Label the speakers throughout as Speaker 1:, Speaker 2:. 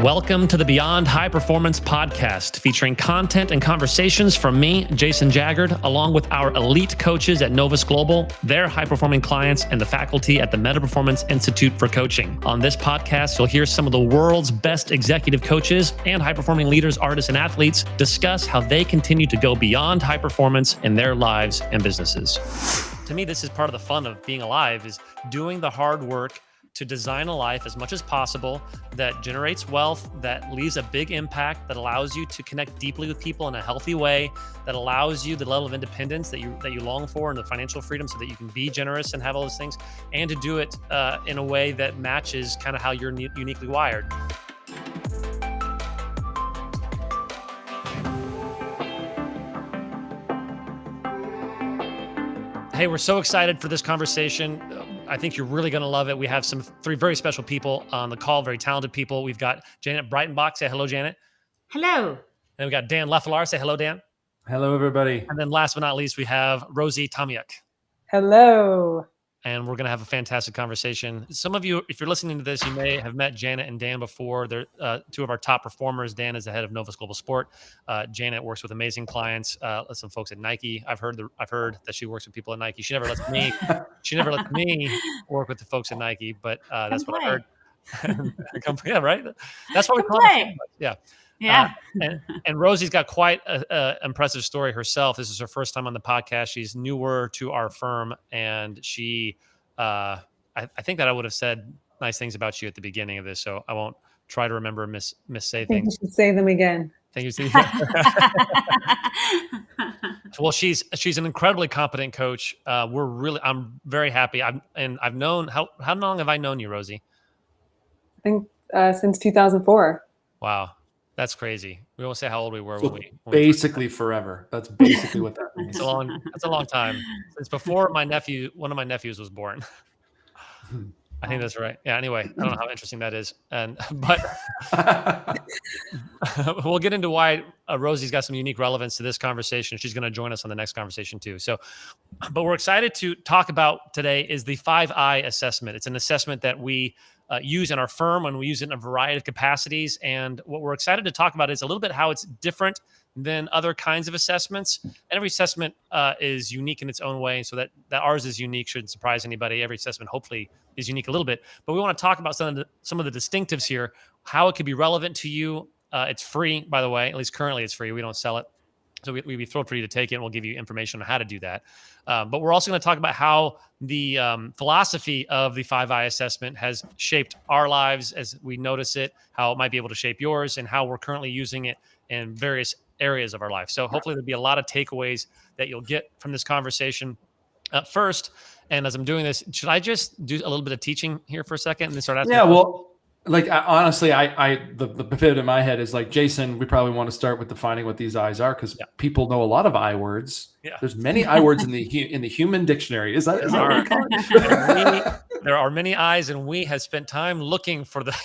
Speaker 1: Welcome to the Beyond High Performance podcast, featuring content and conversations from me, Jason Jaggard, along with our elite coaches at Novus Global, their high-performing clients, and the faculty at the Meta Performance Institute for Coaching. On this podcast, you'll hear some of the world's best executive coaches and high-performing leaders, artists, and athletes discuss how they continue to go beyond high performance in their lives and businesses. To me, this is part of the fun of being alive, is doing the hard work to design a life as much as possible that generates wealth, that leaves a big impact, that allows you to connect deeply with people in a healthy way, that allows you the level of independence that you long for and the financial freedom so that you can be generous and have all those things, and to do it in a way that matches kind of how you're uniquely wired. Hey, we're so excited for this conversation. I think you're really going to love it. We have three very special people on the call, very talented people. We've got Janet Breitenbach. Say hello, Janet.
Speaker 2: Hello.
Speaker 1: And we got Dan Leffelaar. Say hello, Dan.
Speaker 3: Hello, everybody.
Speaker 1: And then last but not least, we have Rosie Tomiuk.
Speaker 4: Hello.
Speaker 1: And we're going to have a fantastic conversation. Some of you, if you're listening to this, you may have met Janet and Dan before. They're two of our top performers. Dan is the head of Novus Global Sport. Janet works with amazing clients. Some folks at Nike. I've heard that she works with people at Nike. She never lets me work with the folks at Nike, but that's what I heard. Yeah, right. That's what we call it. Yeah.
Speaker 2: Yeah.
Speaker 1: And Rosie's got quite an impressive story herself. This is her first time on the podcast. She's newer to our firm, and she, I think that I would have said nice things about you at the beginning of this, so I won't try to remember say things.
Speaker 4: You should say them again.
Speaker 1: Thank you. Well, she's an incredibly competent coach. I'm very happy. I've known how long have I known you, Rosie?
Speaker 4: I think since 2004.
Speaker 1: Wow. That's crazy. We won't say how old we were.
Speaker 3: So
Speaker 1: when we
Speaker 3: basically forever. That's basically what that means.
Speaker 1: That's a long time. It's before one of my nephews was born. I think that's right. Yeah. Anyway, I don't know how interesting that is. But we'll get into why Rosie's got some unique relevance to this conversation. She's going to join us on the next conversation too. So, but we're excited to talk about today is the 5I assessment. It's an assessment that we use in our firm, and we use it in a variety of capacities. And what we're excited to talk about is a little bit how it's different than other kinds of assessments. And every assessment is unique in its own way. So that ours is unique shouldn't surprise anybody. Every assessment hopefully is unique a little bit. But we want to talk about some of the distinctives here, how it could be relevant to you. It's free, by the way. At least currently it's free. We don't sell it. So we'd be thrilled for you to take it, and we'll give you information on how to do that. But we're also going to talk about how the philosophy of the 5I assessment has shaped our lives as we notice it, how it might be able to shape yours, and how we're currently using it in various areas of our life. So hopefully there'll be a lot of takeaways that you'll get from this conversation. First, and as I'm doing this, should I just do a little bit of teaching here for a second and then start asking?
Speaker 3: Yeah, well, honestly, the pivot in my head is like, Jason, we probably want to start with defining what these I's are, because people know a lot of I words. Yeah. There's many I words in the human dictionary. Is that what we call it?
Speaker 1: There are many I's, and we have spent time looking for the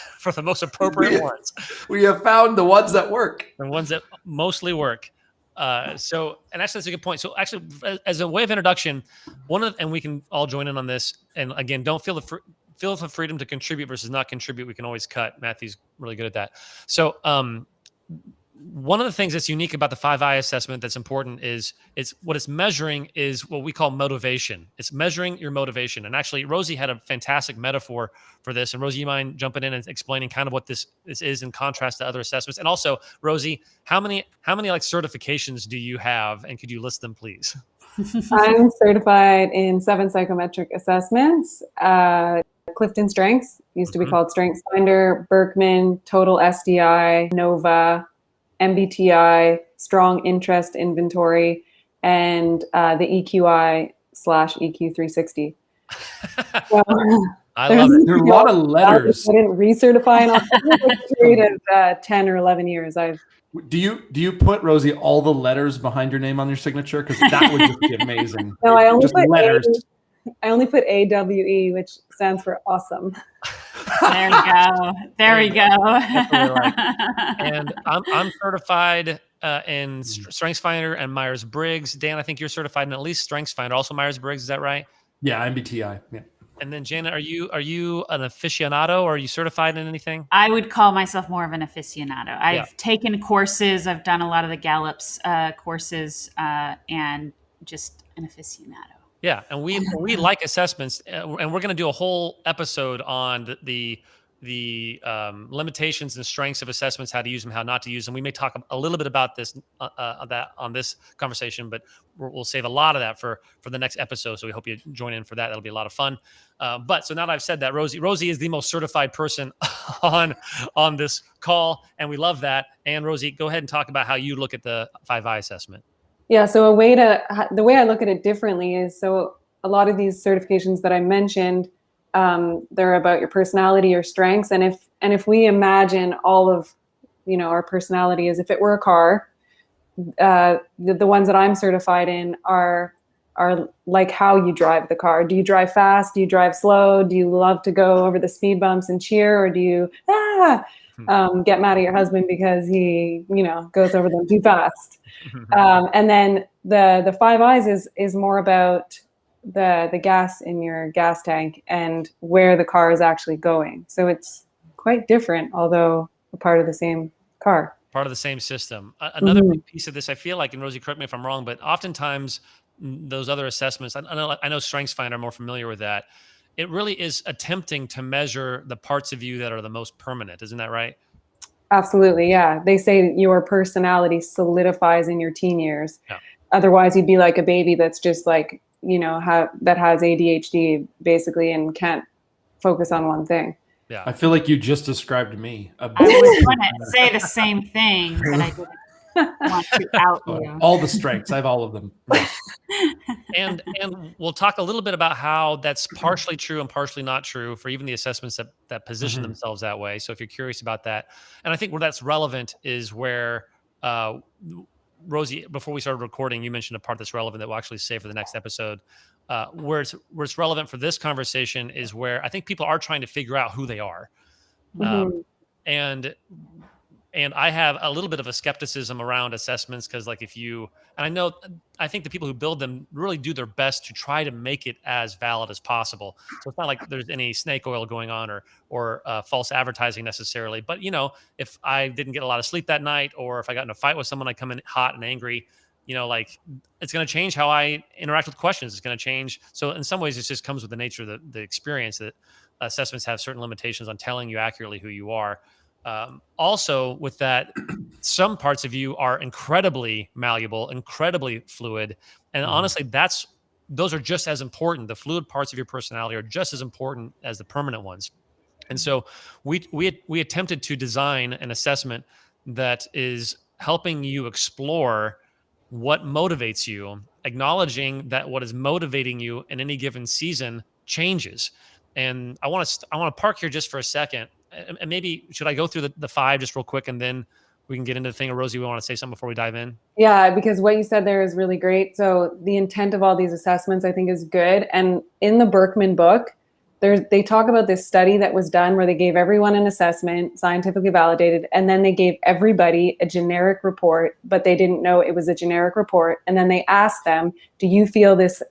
Speaker 1: most appropriate ones.
Speaker 3: We have found the ones that work.
Speaker 1: The ones that mostly work. And actually that's a good point. So actually, as a way of introduction, and we can all join in on this. And again, don't feel the freedom to contribute versus not contribute. We can always cut. Matthew's really good at that. So one of the things that's unique about the 5I assessment that's important is what it's measuring is what we call motivation. It's measuring your motivation. And actually, Rosie had a fantastic metaphor for this. And Rosie, you mind jumping in and explaining kind of what this is in contrast to other assessments? And also, Rosie, how many like certifications do you have? And could you list them, please?
Speaker 4: I'm certified in 7 psychometric assessments. Clifton Strengths used to be called StrengthsFinder, Berkman, Total SDI, Nova, MBTI, Strong Interest Inventory, and the EQI/EQ360. So,
Speaker 1: I love it.
Speaker 3: There are a lot of letters.
Speaker 4: I didn't recertify in a period of 10 or 11 years.
Speaker 3: Do you put, Rosie, all the letters behind your name on your signature? Because that would just be amazing.
Speaker 4: No, I only
Speaker 3: just
Speaker 4: put
Speaker 3: letters.
Speaker 4: I only put AWE, which stands for awesome.
Speaker 2: There we go. There we go.
Speaker 1: And I'm certified in StrengthsFinder and Myers-Briggs. Dan, I think you're certified in at least StrengthsFinder, also Myers-Briggs. Is that right?
Speaker 3: Yeah, MBTI. Yeah.
Speaker 1: And then Janet, are you an aficionado, or are you certified in anything?
Speaker 2: I would call myself more of an aficionado. I've taken courses. I've done a lot of the Gallup's courses, and just an aficionado.
Speaker 1: Yeah, and we like assessments, and we're going to do a whole episode on the limitations and strengths of assessments, how to use them, how not to use them. We may talk a little bit about this that on this conversation, but we'll save a lot of that for the next episode. So we hope you join in for that. That'll be a lot of fun. But so now that I've said that, Rosie is the most certified person on this call, and we love that. And Rosie, go ahead and talk about how you look at the 5I assessment.
Speaker 4: Yeah, so the way I look at it differently is, so a lot of these certifications that I mentioned, they're about your personality, your strengths, and if we imagine all of, our personality as if it were a car, the ones that I'm certified in are like how you drive the car. Do you drive fast? Do you drive slow? Do you love to go over the speed bumps and cheer, or do you get mad at your husband because he goes over them too fast? And then the 5Is is more about the gas in your gas tank and where the car is actually going. So it's quite different, although a part of the same car.
Speaker 1: Part of the same system. Another big piece of this, I feel like, and Rosie, correct me if I'm wrong, but oftentimes those other assessments, I know StrengthsFinder are more familiar with that. It really is attempting to measure the parts of you that are the most permanent. Isn't that right?
Speaker 4: Absolutely, yeah. They say your personality solidifies in your teen years. Yeah. Otherwise, you'd be like a baby that's just like, that has ADHD basically and can't focus on one thing.
Speaker 1: Yeah,
Speaker 3: I feel like you just described me.
Speaker 2: I was going to say the same thing, but I didn't want to out you.
Speaker 3: All the strengths, I have all of them.
Speaker 1: And we'll talk a little bit about how that's partially true and partially not true for even the assessments that position themselves that way. So if you're curious about that, and I think where that's relevant is where Rosie, before we started recording, you mentioned a part that's relevant that we'll actually save for the next episode. Where it's relevant for this conversation is where I think people are trying to figure out who they are. And I have a little bit of a skepticism around assessments because, like, I think the people who build them really do their best to try to make it as valid as possible. So it's not like there's any snake oil going on or false advertising necessarily. But, if I didn't get a lot of sleep that night, or if I got in a fight with someone, I come in hot and angry, it's going to change how I interact with questions. It's going to change. So in some ways, it just comes with the nature of the experience that assessments have certain limitations on telling you accurately who you are. Also, with that, some parts of you are incredibly malleable, incredibly fluid, and honestly, those are just as important. The fluid parts of your personality are just as important as the permanent ones. And so, we attempted to design an assessment that is helping you explore what motivates you, acknowledging that what is motivating you in any given season changes. And I want to park here just for a second. And maybe should I go through the 5 just real quick, and then we can get into the thing? Or Rosie, we want to say something before we dive in?
Speaker 4: Yeah, because what you said there is really great. So the intent of all these assessments, I think, is good. And in the Berkman book, they talk about this study that was done where they gave everyone an assessment, scientifically validated, and then they gave everybody a generic report, but they didn't know it was a generic report. And then they asked them, do you feel this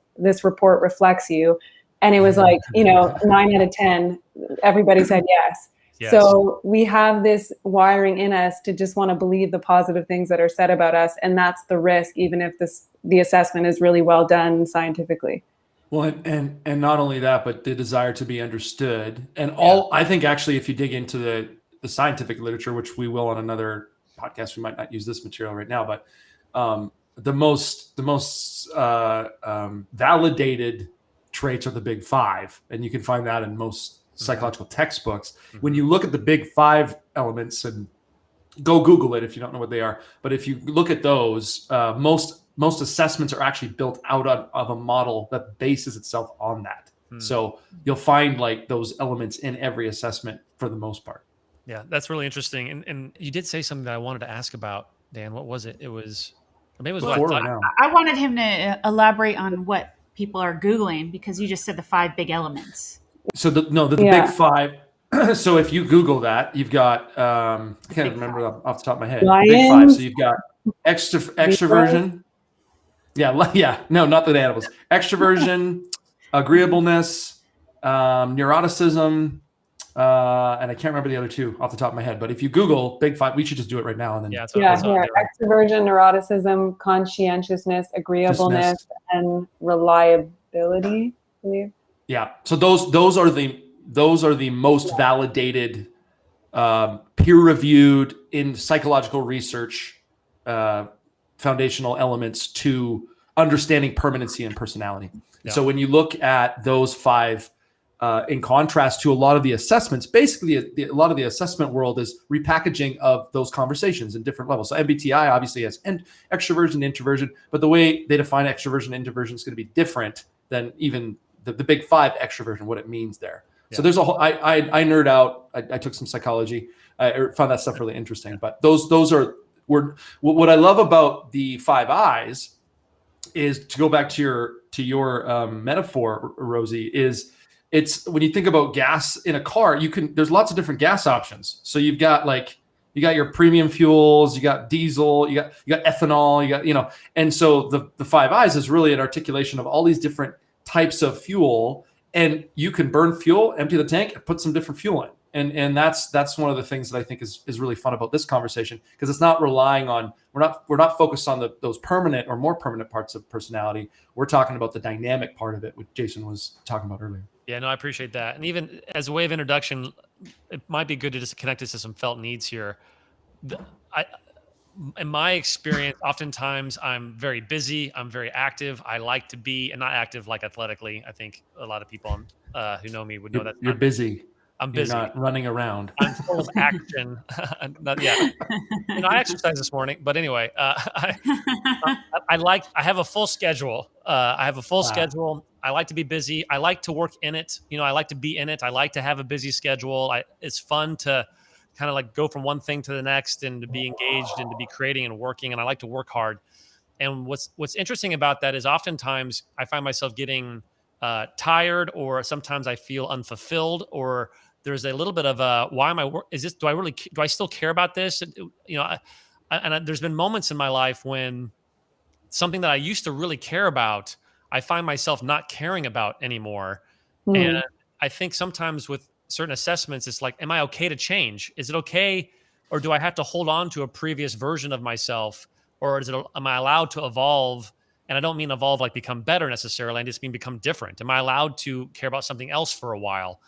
Speaker 4: report reflects you? And it was like, 9 out of 10, everybody said yes. Yes. So we have this wiring in us to just want to believe the positive things that are said about us. And that's the risk, even if the assessment is really well done scientifically.
Speaker 3: Well, and not only that, but the desire to be understood. And I think actually, if you dig into the scientific literature, which we will on another podcast, we might not use this material right now, but the most validated traits are the big 5. And you can find that in most psychological textbooks. When you look at the big 5 elements, and go Google it if you don't know what they are, but if you look at those, most assessments are actually built out of a model that bases itself on that. So you'll find like those elements in every assessment for the most part.
Speaker 1: Yeah, that's really interesting. And you did say something that I wanted to ask about, Dan. What was it? It was
Speaker 2: I wanted him to elaborate on what people are Googling, because you just said the 5 big elements.
Speaker 3: So the big 5. So if you Google that, you've got I can't remember off the top of my head. The big 5. So you've got extroversion. Yeah. No, not the animals. Extroversion, agreeableness, neuroticism, and I can't remember the other two off the top of my head. But if you Google Big Five, we should just do it right now. And then
Speaker 4: extroversion, neuroticism, conscientiousness, agreeableness, and reliability. I believe.
Speaker 3: Yeah. So those are the most validated, peer-reviewed in psychological research, foundational elements to understanding permanency and personality. Yeah. So when you look at those five, in contrast to a lot of the assessments, basically a lot of the assessment world is repackaging of those conversations in different levels. So MBTI obviously has extroversion, introversion, but the way they define extroversion and introversion is going to be different than even the big five extroversion, what it means there. Yeah. So there's a whole, I nerd out. I took some psychology. I found that stuff really interesting, but those are what I love about the 5 I's is, to go back to your metaphor, Rosie, is it's when you think about gas in a car, there's lots of different gas options. So you got your premium fuels, you got diesel, you got ethanol, and so the 5 I's is really an articulation of all these different types of fuel, and you can burn fuel, empty the tank, and put some different fuel in. And that's one of the things that I think is really fun about this conversation, because it's not relying on, we're not focused on those permanent or more permanent parts of personality. We're talking about the dynamic part of it, which Jason was talking about earlier.
Speaker 1: Yeah, no, I appreciate that. And even as a way of introduction, it might be good to just connect this to some felt needs here. In my experience, oftentimes I'm very busy. I'm very active. I like to be, and not active like athletically. I think a lot of people who know me would know that.
Speaker 3: You're busy.
Speaker 1: I'm busy.
Speaker 3: You're not running around.
Speaker 1: I'm full of action. I exercised this morning, but anyway, I have a full schedule. Schedule. I like to be busy. I like to work in it. I like to be in it. I like to have a busy schedule. It's fun to kind of like go from one thing to the next and to be engaged and to be creating and working. And I like to work hard. And what's interesting about that is oftentimes I find myself getting tired, or sometimes I feel unfulfilled, or there's a little bit of why am I? Do I still care about this? And there's been moments in my life when something that I used to really care about, I find myself not caring about anymore. Mm. And I think sometimes with certain assessments, it's like, am I okay to change? Is it okay? Or do I have to hold on to a previous version of myself? Or am I allowed to evolve? And I don't mean evolve like become better necessarily. I just mean become different. Am I allowed to care about something else for a while?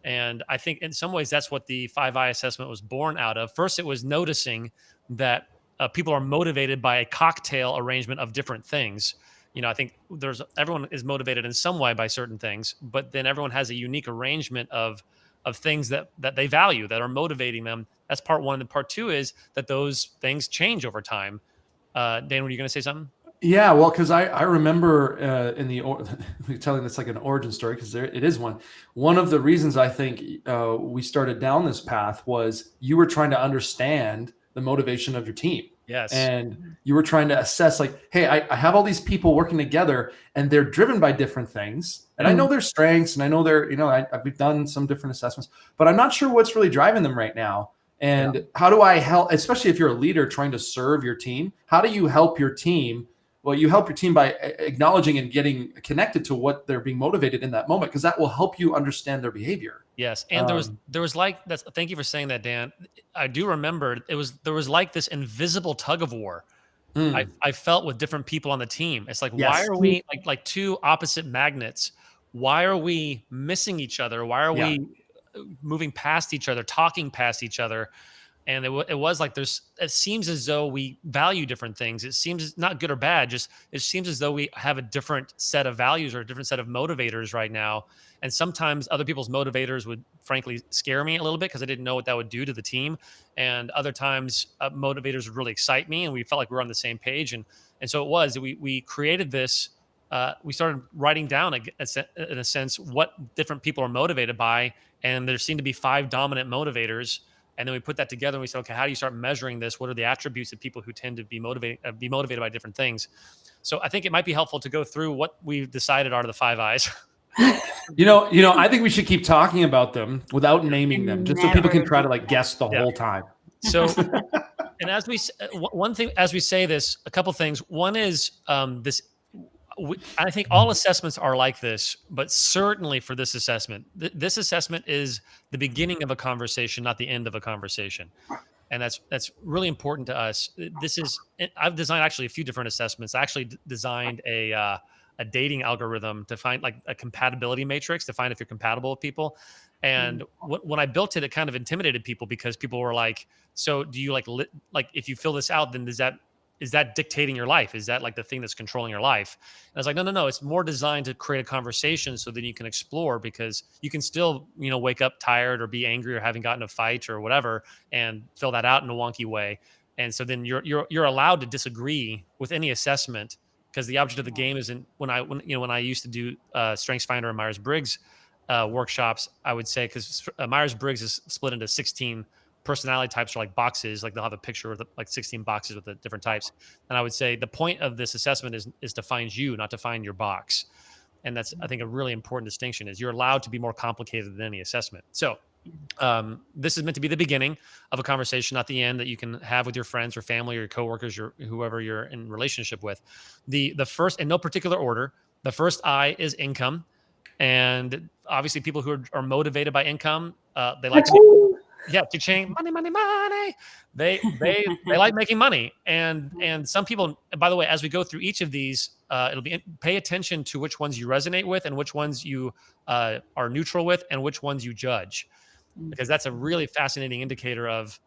Speaker 1: And I think in some ways that's what the 5 I assessment was born out of. First, it was noticing that people are motivated by a cocktail arrangement of different things. I think everyone is motivated in some way by certain things, but then everyone has a unique arrangement of things that they value, that are motivating them. That's part one. And part two is that those things change over time. Dan, were you going to say something?
Speaker 3: Yeah, well, because I remember telling this like an origin story, because it is one. One of the reasons I think we started down this path was you were trying to understand the motivation of your team.
Speaker 1: Yes.
Speaker 3: And you were trying to assess like, hey, I have all these people working together and they're driven by different things. And I know their strengths and I know we've done some different assessments, but I'm not sure what's really driving them right now. And how do I help, especially if you're a leader trying to serve your team? How do you help your team? Well, you help your team by acknowledging and getting connected to what they're being motivated in that moment, because that will help you understand their behavior.
Speaker 1: Yes, and there was like that's. Thank you for saying that, Dan. I do remember there was like this invisible tug of war. I felt with different people on the team. It's like, why are we like two opposite magnets? Why are we missing each other? Why are we moving past each other, talking past each other? And it was like it seems as though we value different things. It seems not good or bad, just it seems as though we have a different set of values or a different set of motivators right now. And sometimes other people's motivators would frankly scare me a little bit because I didn't know what that would do to the team. And other times motivators would really excite me and we felt like we were on the same page. And so it was, we created this, we started writing down in a sense what different people are motivated by. And there seemed to be 5 dominant motivators. And then we put that together and we said, okay, how do you start measuring this? What are the attributes of people who tend to be motivated by different things? So I think it might be helpful to go through what we've decided are the 5 I's.
Speaker 3: I think we should keep talking about them without naming them, just so people can try to like guess the whole time.
Speaker 1: So, and as we say this, a couple things. One is I think all assessments are like this, but certainly for this assessment, this assessment is the beginning of a conversation, not the end of a conversation. And that's really important to us. I've designed actually a few different assessments. I actually designed a dating algorithm to find like a compatibility matrix to find if you're compatible with people. And when I built it, it kind of intimidated people because people were like, so do you like if you fill this out, then is that dictating your life? Is that like the thing that's controlling your life? And I was like, no. It's more designed to create a conversation so that you can explore, because you can still, wake up tired or be angry or having gotten a fight or whatever and fill that out in a wonky way. And so then you're allowed to disagree with any assessment, because the object of the game isn't when I used to do StrengthsFinder and Myers-Briggs workshops, I would say, because Myers-Briggs is split into 16 personality types, or like boxes, like they'll have a picture of like 16 boxes with the different types. And I would say the point of this assessment is to find you, not to find your box. And that's, I think, a really important distinction, is you're allowed to be more complicated than any assessment. So this is meant to be the beginning of a conversation, not the end, that you can have with your friends or family or your coworkers or whoever you're in relationship with. The first, in no particular order, the first I is income. And obviously people who are motivated by income, they like to cha-ching, money. They like making money. And some people, by the way, as we go through each of these, it'll be pay attention to which ones you resonate with and which ones you are neutral with and which ones you judge, because that's a really fascinating indicator of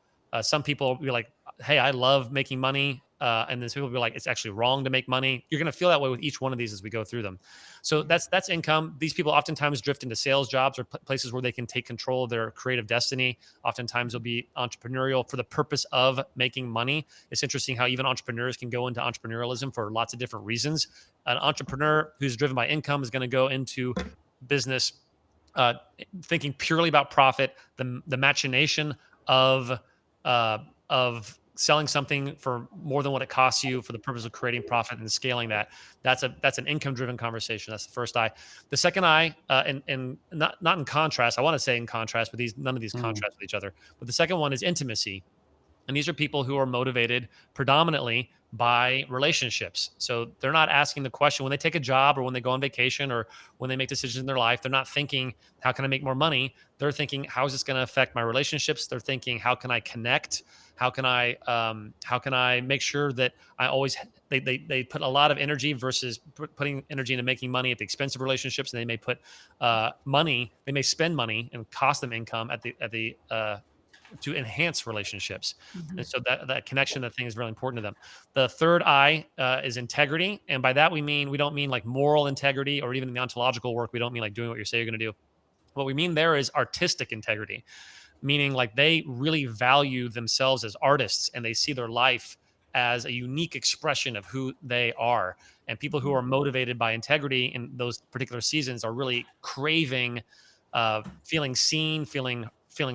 Speaker 1: some people will be like, hey, I love making money. And then some people will be like, it's actually wrong to make money. You're going to feel that way with each one of these as we go through them. So that's income. These people oftentimes drift into sales jobs or places where they can take control of their creative destiny. Oftentimes they'll be entrepreneurial for the purpose of making money. It's interesting how even entrepreneurs can go into entrepreneurialism for lots of different reasons. An entrepreneur who's driven by income is going to go into business thinking purely about profit, the machination of selling something for more than what it costs you for the purpose of creating profit and scaling that. That's an income-driven conversation. That's the first I. The second I, and not in contrast, I want to say in contrast, but none of these contrast with each other. But the second one is intimacy. And these are people who are motivated predominantly by relationships. So they're not asking the question when they take a job or when they go on vacation or when they make decisions in their life. They're not thinking, how can I make more money? They're thinking, how is this going to affect my relationships? They're thinking, how can I connect? How can I make sure that I always, they put a lot of energy versus putting energy into making money at the expense of relationships. And they may put they may spend money and cost them income to enhance relationships. And so that connection, that thing is really important to them. The third I is integrity. And by that, we don't mean like moral integrity, or even in the ontological work, we don't mean like doing what you say you're going to do. What we mean there is artistic integrity, meaning like they really value themselves as artists and they see their life as a unique expression of who they are. And people who are motivated by integrity in those particular seasons are really craving feeling seen, feeling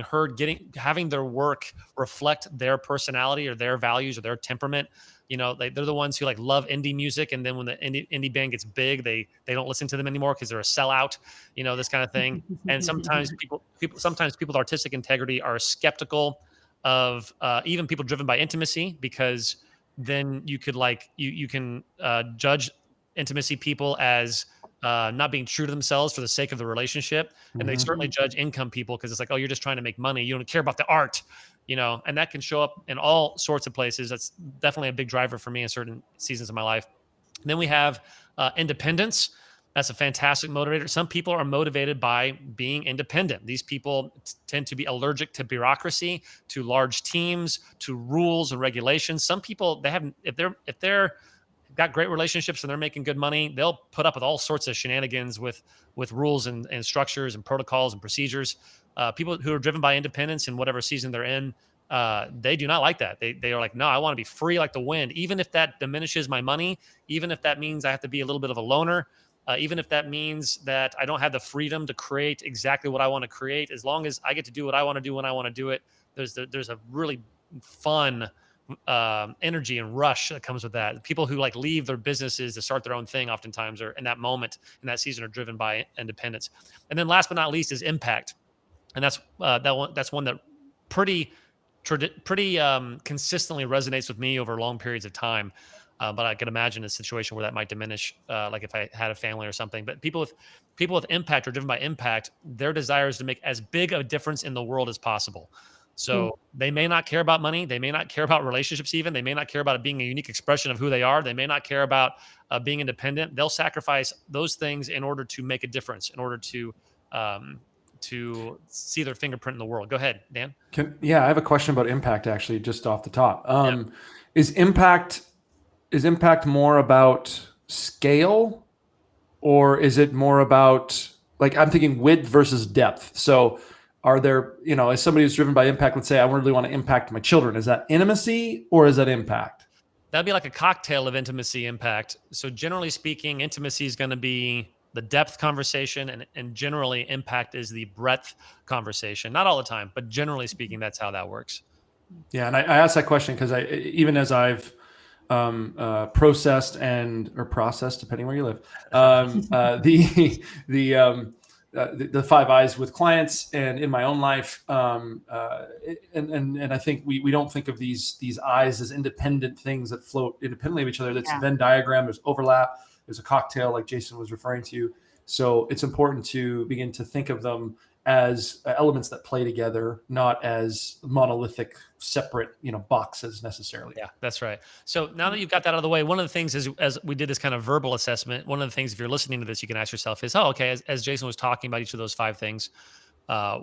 Speaker 1: heard, having their work reflect their personality or their values or their temperament. They're the ones who like love indie music, and then when the indie band gets big, they don't listen to them anymore because they're a sellout. This kind of thing. And sometimes people with artistic integrity are skeptical of even people driven by intimacy, because then you could you can judge intimacy people as not being true to themselves for the sake of the relationship. And they certainly judge income people because it's like, oh, you're just trying to make money. You don't care about the art, and that can show up in all sorts of places. That's definitely a big driver for me in certain seasons of my life. And then we have independence. That's a fantastic motivator. Some people are motivated by being independent. These people tend to be allergic to bureaucracy, to large teams, to rules and regulations. Some people, if they're got great relationships and they're making good money, they'll put up with all sorts of shenanigans with rules and structures and protocols and procedures. People who are driven by independence in whatever season they're in, they do not like that. They are like, no, I want to be free like the wind, even if that diminishes my money, even if that means I have to be a little bit of a loner, even if that means that I don't have the freedom to create exactly what I want to create. As long as I get to do what I want to do when I want to do it, there's a really fun energy and rush that comes with that. People who like leave their businesses to start their own thing oftentimes are in that moment, in that season, are driven by independence. And then last but not least is impact. And that's one that pretty consistently resonates with me over long periods of time. But I could imagine a situation where that might diminish, like if I had a family or something. But people with impact or driven by impact, their desire is to make as big a difference in the world as possible. So they may not care about money. They may not care about relationships even. They may not care about it being a unique expression of who they are. They may not care about being independent. They'll sacrifice those things in order to make a difference, in order to see their fingerprint in the world. Go ahead, Dan.
Speaker 3: I have a question about impact, actually, just off the top. Is impact more about scale, or is it more about, like, I'm thinking width versus depth? So are there, as somebody who's driven by impact, let's say I really want to impact my children, is that intimacy or is that impact?
Speaker 1: That'd be like a cocktail of intimacy impact. So generally speaking, intimacy is going to be the depth conversation, and generally impact is the breadth conversation. Not all the time, but generally speaking, that's how that works.
Speaker 3: Yeah. And I asked that question because even as I've processed, depending where you live, the 5 I's with clients and in my own life. And I think we don't think of these I's as independent things that float independently of each other. That's a Venn diagram. There's overlap. There's a cocktail, like Jason was referring to. So it's important to begin to think of them as elements that play together, not as monolithic, separate, boxes necessarily.
Speaker 1: Yeah, that's right. So now that you've got that out of the way, one of the things is, as we did this kind of verbal assessment, one of the things, if you're listening to this, you can ask yourself is, as Jason was talking about each of those 5 things,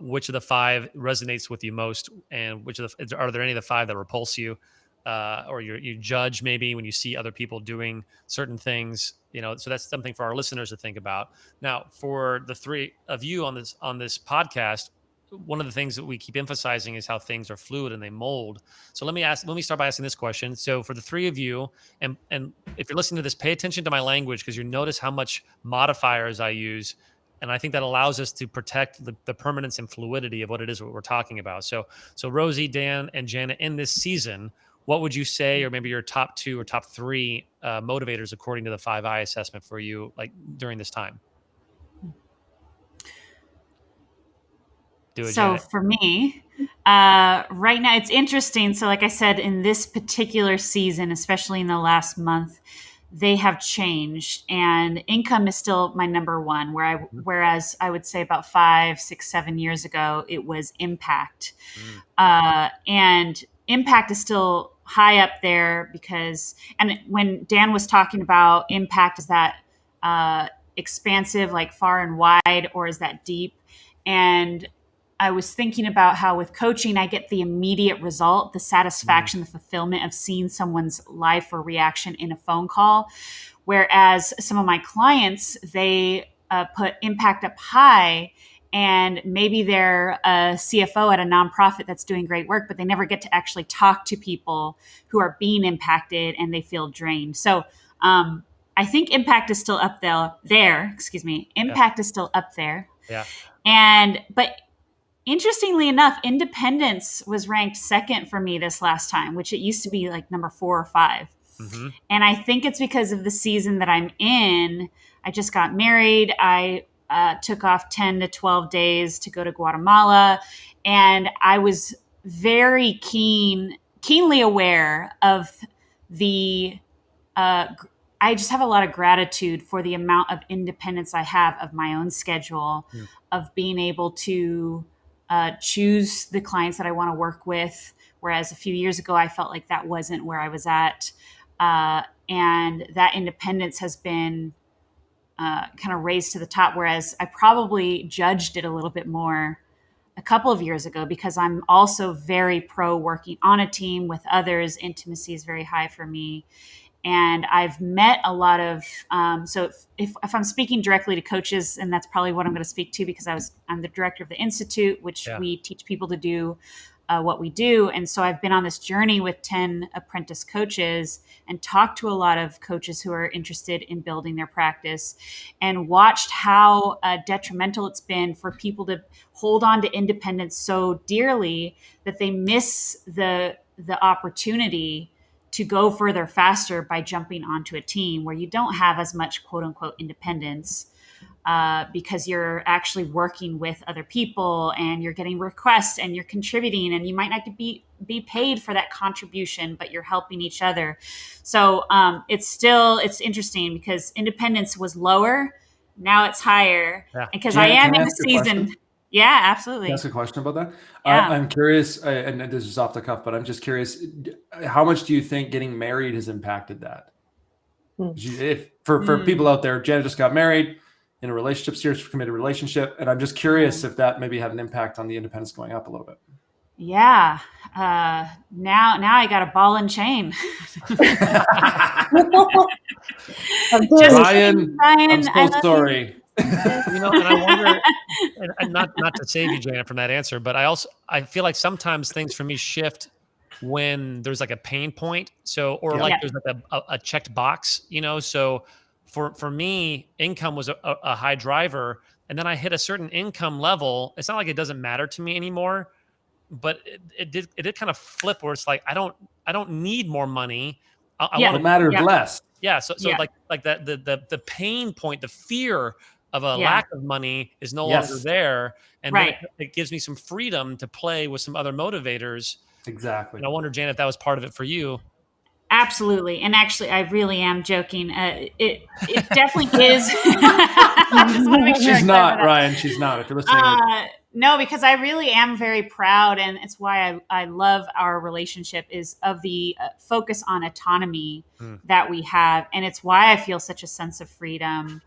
Speaker 1: which of the 5 resonates with you most, and are there any of the 5 that repulse you, or you judge maybe when you see other people doing certain things? So that's something for our listeners to think about. Now, for the 3 of you on this podcast, one of the things that we keep emphasizing is how things are fluid and they mold. So let me start by asking this question. So for the 3 of you, and if you're listening to this, pay attention to my language, because you notice how much modifiers I use. And I think that allows us to protect the permanence and fluidity of what it is what we're talking about. So Rosie, Dan, and Janet, in this season, what would you say, or maybe your top 2 or top 3 motivators according to the 5 I assessment for you, like during this time?
Speaker 2: So for me, right now, it's interesting. So like I said, in this particular season, especially in the last month, they have changed, and income is still my number one, whereas I would say about 5, 6, 7 years ago, it was impact. And impact is still high up there because, and when Dan was talking about impact, is that expansive, like far and wide, or is that deep? And I was thinking about how with coaching, I get the immediate result, the satisfaction, the fulfillment of seeing someone's life or reaction in a phone call. Whereas some of my clients, they put impact up high, and maybe they're a CFO at a nonprofit that's doing great work, but they never get to actually talk to people who are being impacted and they feel drained. So I think impact is still up there. Impact is still up there.
Speaker 1: Yeah.
Speaker 2: But interestingly enough, independence was ranked second for me this last time, which it used to be like number 4 or 5.
Speaker 1: Mm-hmm.
Speaker 2: And I think it's because of the season that I'm in. I just got married. I took off 10 to 12 days to go to Guatemala. And I was very keenly aware of I just have a lot of gratitude for the amount of independence I have of my own schedule, of being able to choose the clients that I want to work with. Whereas a few years ago, I felt like that wasn't where I was at. And that independence has been kind of raised to the top, whereas I probably judged it a little bit more a couple of years ago, because I'm also very pro working on a team with others. Intimacy is very high for me. And I've met a lot of, so if I'm speaking directly to coaches, and that's probably what I'm going to speak to, because I'm the director of the Institute, which we teach people to do what we do. And so I've been on this journey with 10 apprentice coaches and talked to a lot of coaches who are interested in building their practice, and watched how detrimental it's been for people to hold on to independence so dearly that they miss the opportunity to go further faster by jumping onto a team where you don't have as much quote unquote independence. because you're actually working with other people and you're getting requests and you're contributing, and you might not be paid for that contribution, but you're helping each other. So it's interesting because independence was lower. Now it's higher.
Speaker 1: Yeah.
Speaker 2: Because I am in the season. Yeah, absolutely.
Speaker 3: Can I ask a question about that?
Speaker 2: Yeah.
Speaker 3: I'm curious, and this is off the cuff, but I'm just curious, how much do you think getting married has impacted that? If for people out there, Janet just got married in a relationship, serious committed relationship, and I'm just curious if that maybe had an impact on the independence going up a little bit.
Speaker 2: Yeah. Now I got a ball and chain.
Speaker 3: Ryan, I'm so sorry.
Speaker 1: And I wonder, and not to save you, Janet, from that answer, but I feel like sometimes things for me shift when there's like a pain point. So, or there's like a checked box, so for me, income was a high driver, and then I hit a certain income level. It's not like it doesn't matter to me anymore, but it did kind of flip where it's like, I don't need more money. I want
Speaker 3: it matters less.
Speaker 1: Yeah. So like that, the pain point, the fear of a lack of money is no longer there. And then it gives me some freedom to play with some other motivators.
Speaker 3: Exactly.
Speaker 1: And I wonder, Janet, if that was part of it for you.
Speaker 2: Absolutely. And actually, I really am joking. It definitely is.
Speaker 3: She's not, Ryan. She's not. If you're listening.
Speaker 2: No, because I really am very proud. And it's why I love our relationship is of the focus on autonomy that we have. And it's why I feel such a sense of freedom.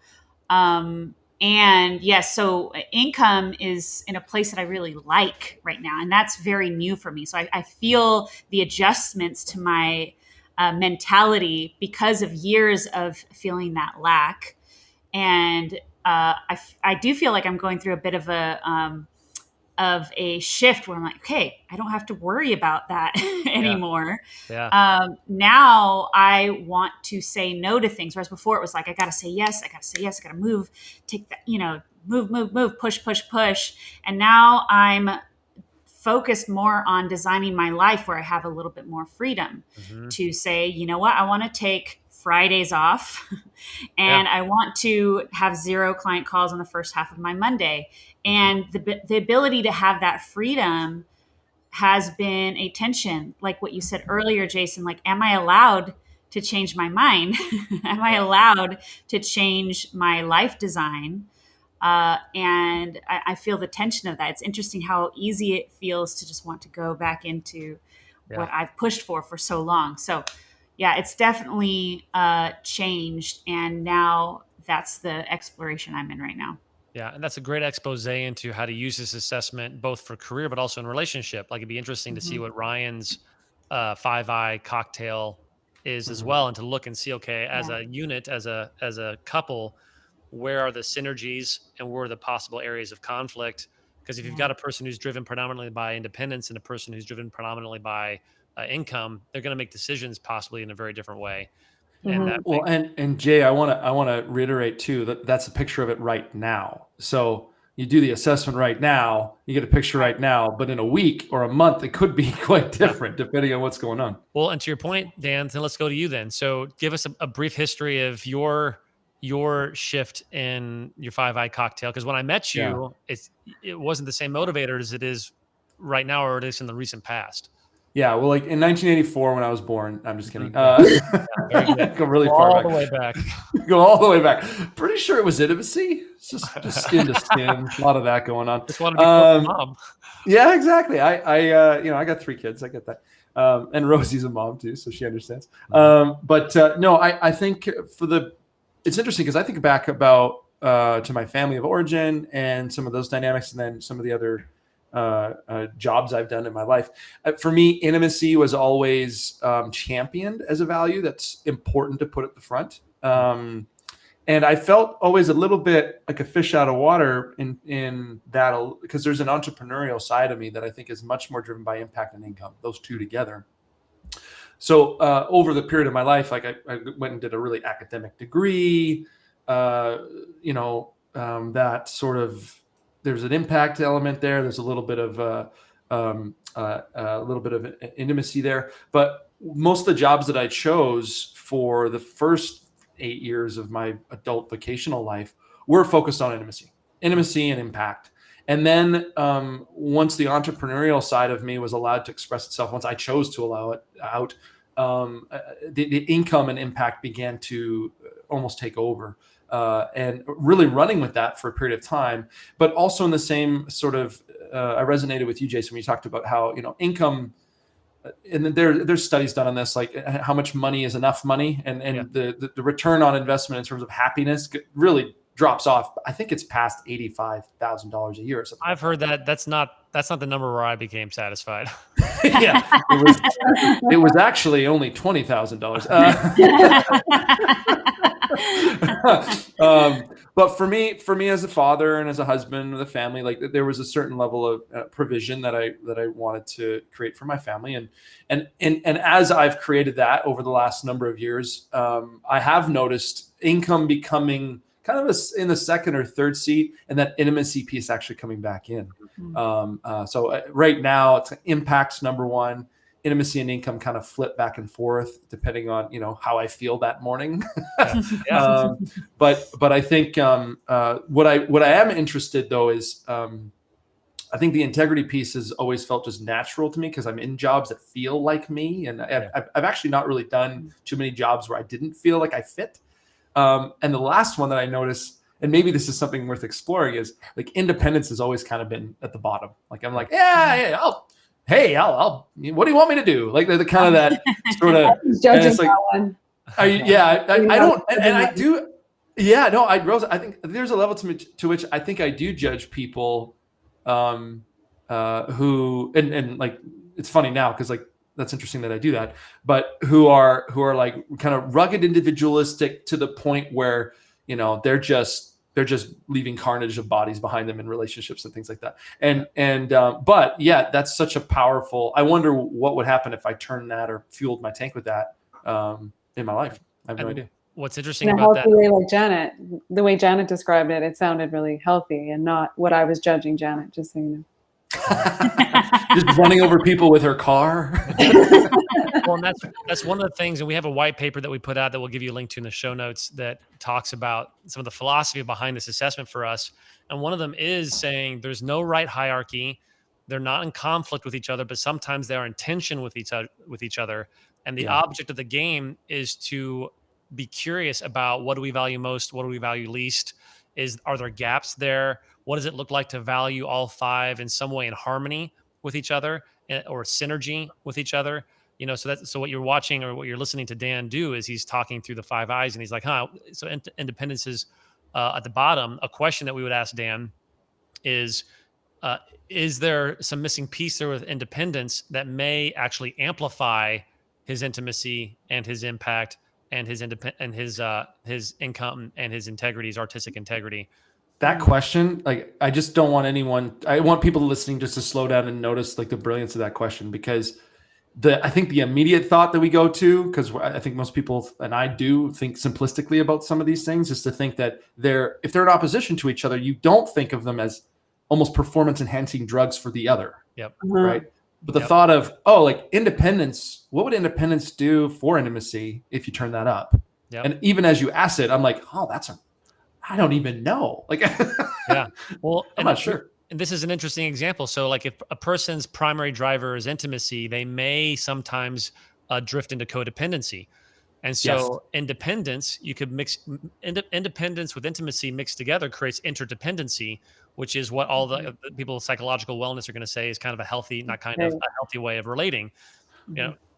Speaker 2: And yes, so income is in a place that I really like right now. And that's very new for me. So I feel the adjustments to my mentality because of years of feeling that lack. And I do feel like I'm going through a bit of a shift where I'm like, okay, I don't have to worry about that anymore.
Speaker 1: Yeah.
Speaker 2: Now I want to say no to things. Whereas before it was like, I got to say yes. I got to move, take that, move, push. And now I'm focused more on designing my life where I have a little bit more freedom to say, you know what, I want to take Fridays off and I want to have 0 client calls on the first half of my Monday. And the ability to have that freedom has been a tension. Like what you said earlier, Jason, like, am I allowed to change my mind? Am I allowed to change my life design? And I feel the tension of that. It's interesting how easy it feels to just want to go back into what I've pushed for so long. So yeah, it's definitely changed. And now that's the exploration I'm in right now.
Speaker 1: Yeah, and that's a great expose into how to use this assessment both for career, but also in relationship. Like it'd be interesting to see what Ryan's 5i cocktail is as well, and to look and see, okay, as a unit, as a couple, where are the synergies and where are the possible areas of conflict? Because if you've got a person who's driven predominantly by independence and a person who's driven predominantly by income, they're going to make decisions possibly in a very different way.
Speaker 3: And Jay, I want to reiterate too that's a picture of it right now. So you do the assessment right now, you get a picture right now, but in a week or a month, it could be quite different depending on what's going on.
Speaker 1: Well, and to your point, Dan, then let's go to you then. So give us a brief history of your shift in your 5i cocktail. Because when I met you, it wasn't the same motivator as it is right now, or it is in the recent past.
Speaker 3: Yeah, well, like in 1984 when I was born, I'm just kidding. Go really far back.
Speaker 1: All the way back.
Speaker 3: Go all the way back. Pretty sure it was intimacy. It's just skin to skin. A lot of that going on.
Speaker 1: Just want to be close to mom.
Speaker 3: Yeah, exactly. I got 3 kids. I get that. And Rosie's a mom too, so she understands. No, I think it's interesting because I think back about to my family of origin and some of those dynamics, and then some of the other jobs I've done in my life. For me, intimacy was always championed as a value that's important to put at the front. And I felt always a little bit like a fish out of water in that, because there's an entrepreneurial side of me that I think is much more driven by impact and income, those two together. So over the period of my life, like I went and did a really academic degree, that sort of, there's an impact element there. There's a little bit of intimacy there. But most of the jobs that I chose for the first 8 years of my adult vocational life we're focused on intimacy and impact. And then once the entrepreneurial side of me was allowed to express itself, once I chose to allow it out, the income and impact began to almost take over, and really running with that for a period of time. But also in the same sort of, I resonated with you, Jason, when you talked about how, income, and there's studies done on this, like how much money is enough money, and the return on investment in terms of happiness really drops off. I think it's past $85,000 a year or something.
Speaker 1: I've heard that. That's not the number where I became satisfied.
Speaker 3: Yeah, it was actually only $20,000. But for me as a father and as a husband with a family, like there was a certain level of provision that I wanted to create for my family, and as I've created that over the last number of years, I have noticed income becoming kind of in the second or third seat, and that intimacy piece actually coming back in. So right now, it's impact's number one. Intimacy and income kind of flip back and forth depending on how I feel that morning. But I think what I am interested though is I think the integrity piece has always felt just natural to me because I'm in jobs that feel like me, and I've actually not really done too many jobs where I didn't feel like I fit. And the last one that I noticed, and maybe this is something worth exploring, is like independence has always kind of been at the bottom. Like I'm like, I'll what do you want me to do? Like the kind of that sort of
Speaker 4: judging like, that one.
Speaker 3: I don't, and I do. Yeah, no, Rose, I think there's a level to which I think I do judge people who, and like, it's funny now because like, that's interesting that I do that, but who are like kind of rugged individualistic to the point where, they're just leaving carnage of bodies behind them in relationships and things like that. But yeah, that's such a powerful, I wonder what would happen if I turned that or fueled my tank with that in my life. I have no idea.
Speaker 1: What's interesting
Speaker 4: in a
Speaker 1: about
Speaker 4: healthy
Speaker 1: that,
Speaker 4: way, like Janet, the way Janet described it, it sounded really healthy and not what I was judging Janet, just so you know.
Speaker 3: Just running over people with her car.
Speaker 1: Well, and that's one of the things, and we have a white paper that we put out that we'll give you a link to in the show notes that talks about some of the philosophy behind this assessment for us. And one of them is saying there's no right hierarchy. They're not in conflict with each other, but sometimes they are in tension with each other. And the object of the game is to be curious about what do we value most, what do we value least? Are there gaps there? What does it look like to value all five in some way in harmony with each other or synergy with each other? So what you're watching or what you're listening to Dan do is he's talking through the 5 I's, and he's like, so independence is at the bottom. A question that we would ask Dan is there some missing piece there with independence that may actually amplify his intimacy and his impact and his income and his integrity, his artistic integrity?
Speaker 3: That question, like, I just don't want I want people listening just to slow down and notice like the brilliance of that question, because I think the immediate thought that we go to, because I think most people, and I do, think simplistically about some of these things, is to think that if they're in opposition to each other, you don't think of them as almost performance enhancing drugs for the other.
Speaker 1: Yep.
Speaker 3: Right. But the thought of, like independence, what would independence do for intimacy if you turn that up? Yep. And even as you ask it, I'm like, I don't even know. Like,
Speaker 1: yeah. Well,
Speaker 3: I'm not sure.
Speaker 1: And this is an interesting example. So like if a person's primary driver is intimacy, they may sometimes drift into codependency. And so independence, you could mix independence with intimacy mixed together creates interdependency, which is what all the people with psychological wellness are going to say is kind of a healthy, a healthy way of relating.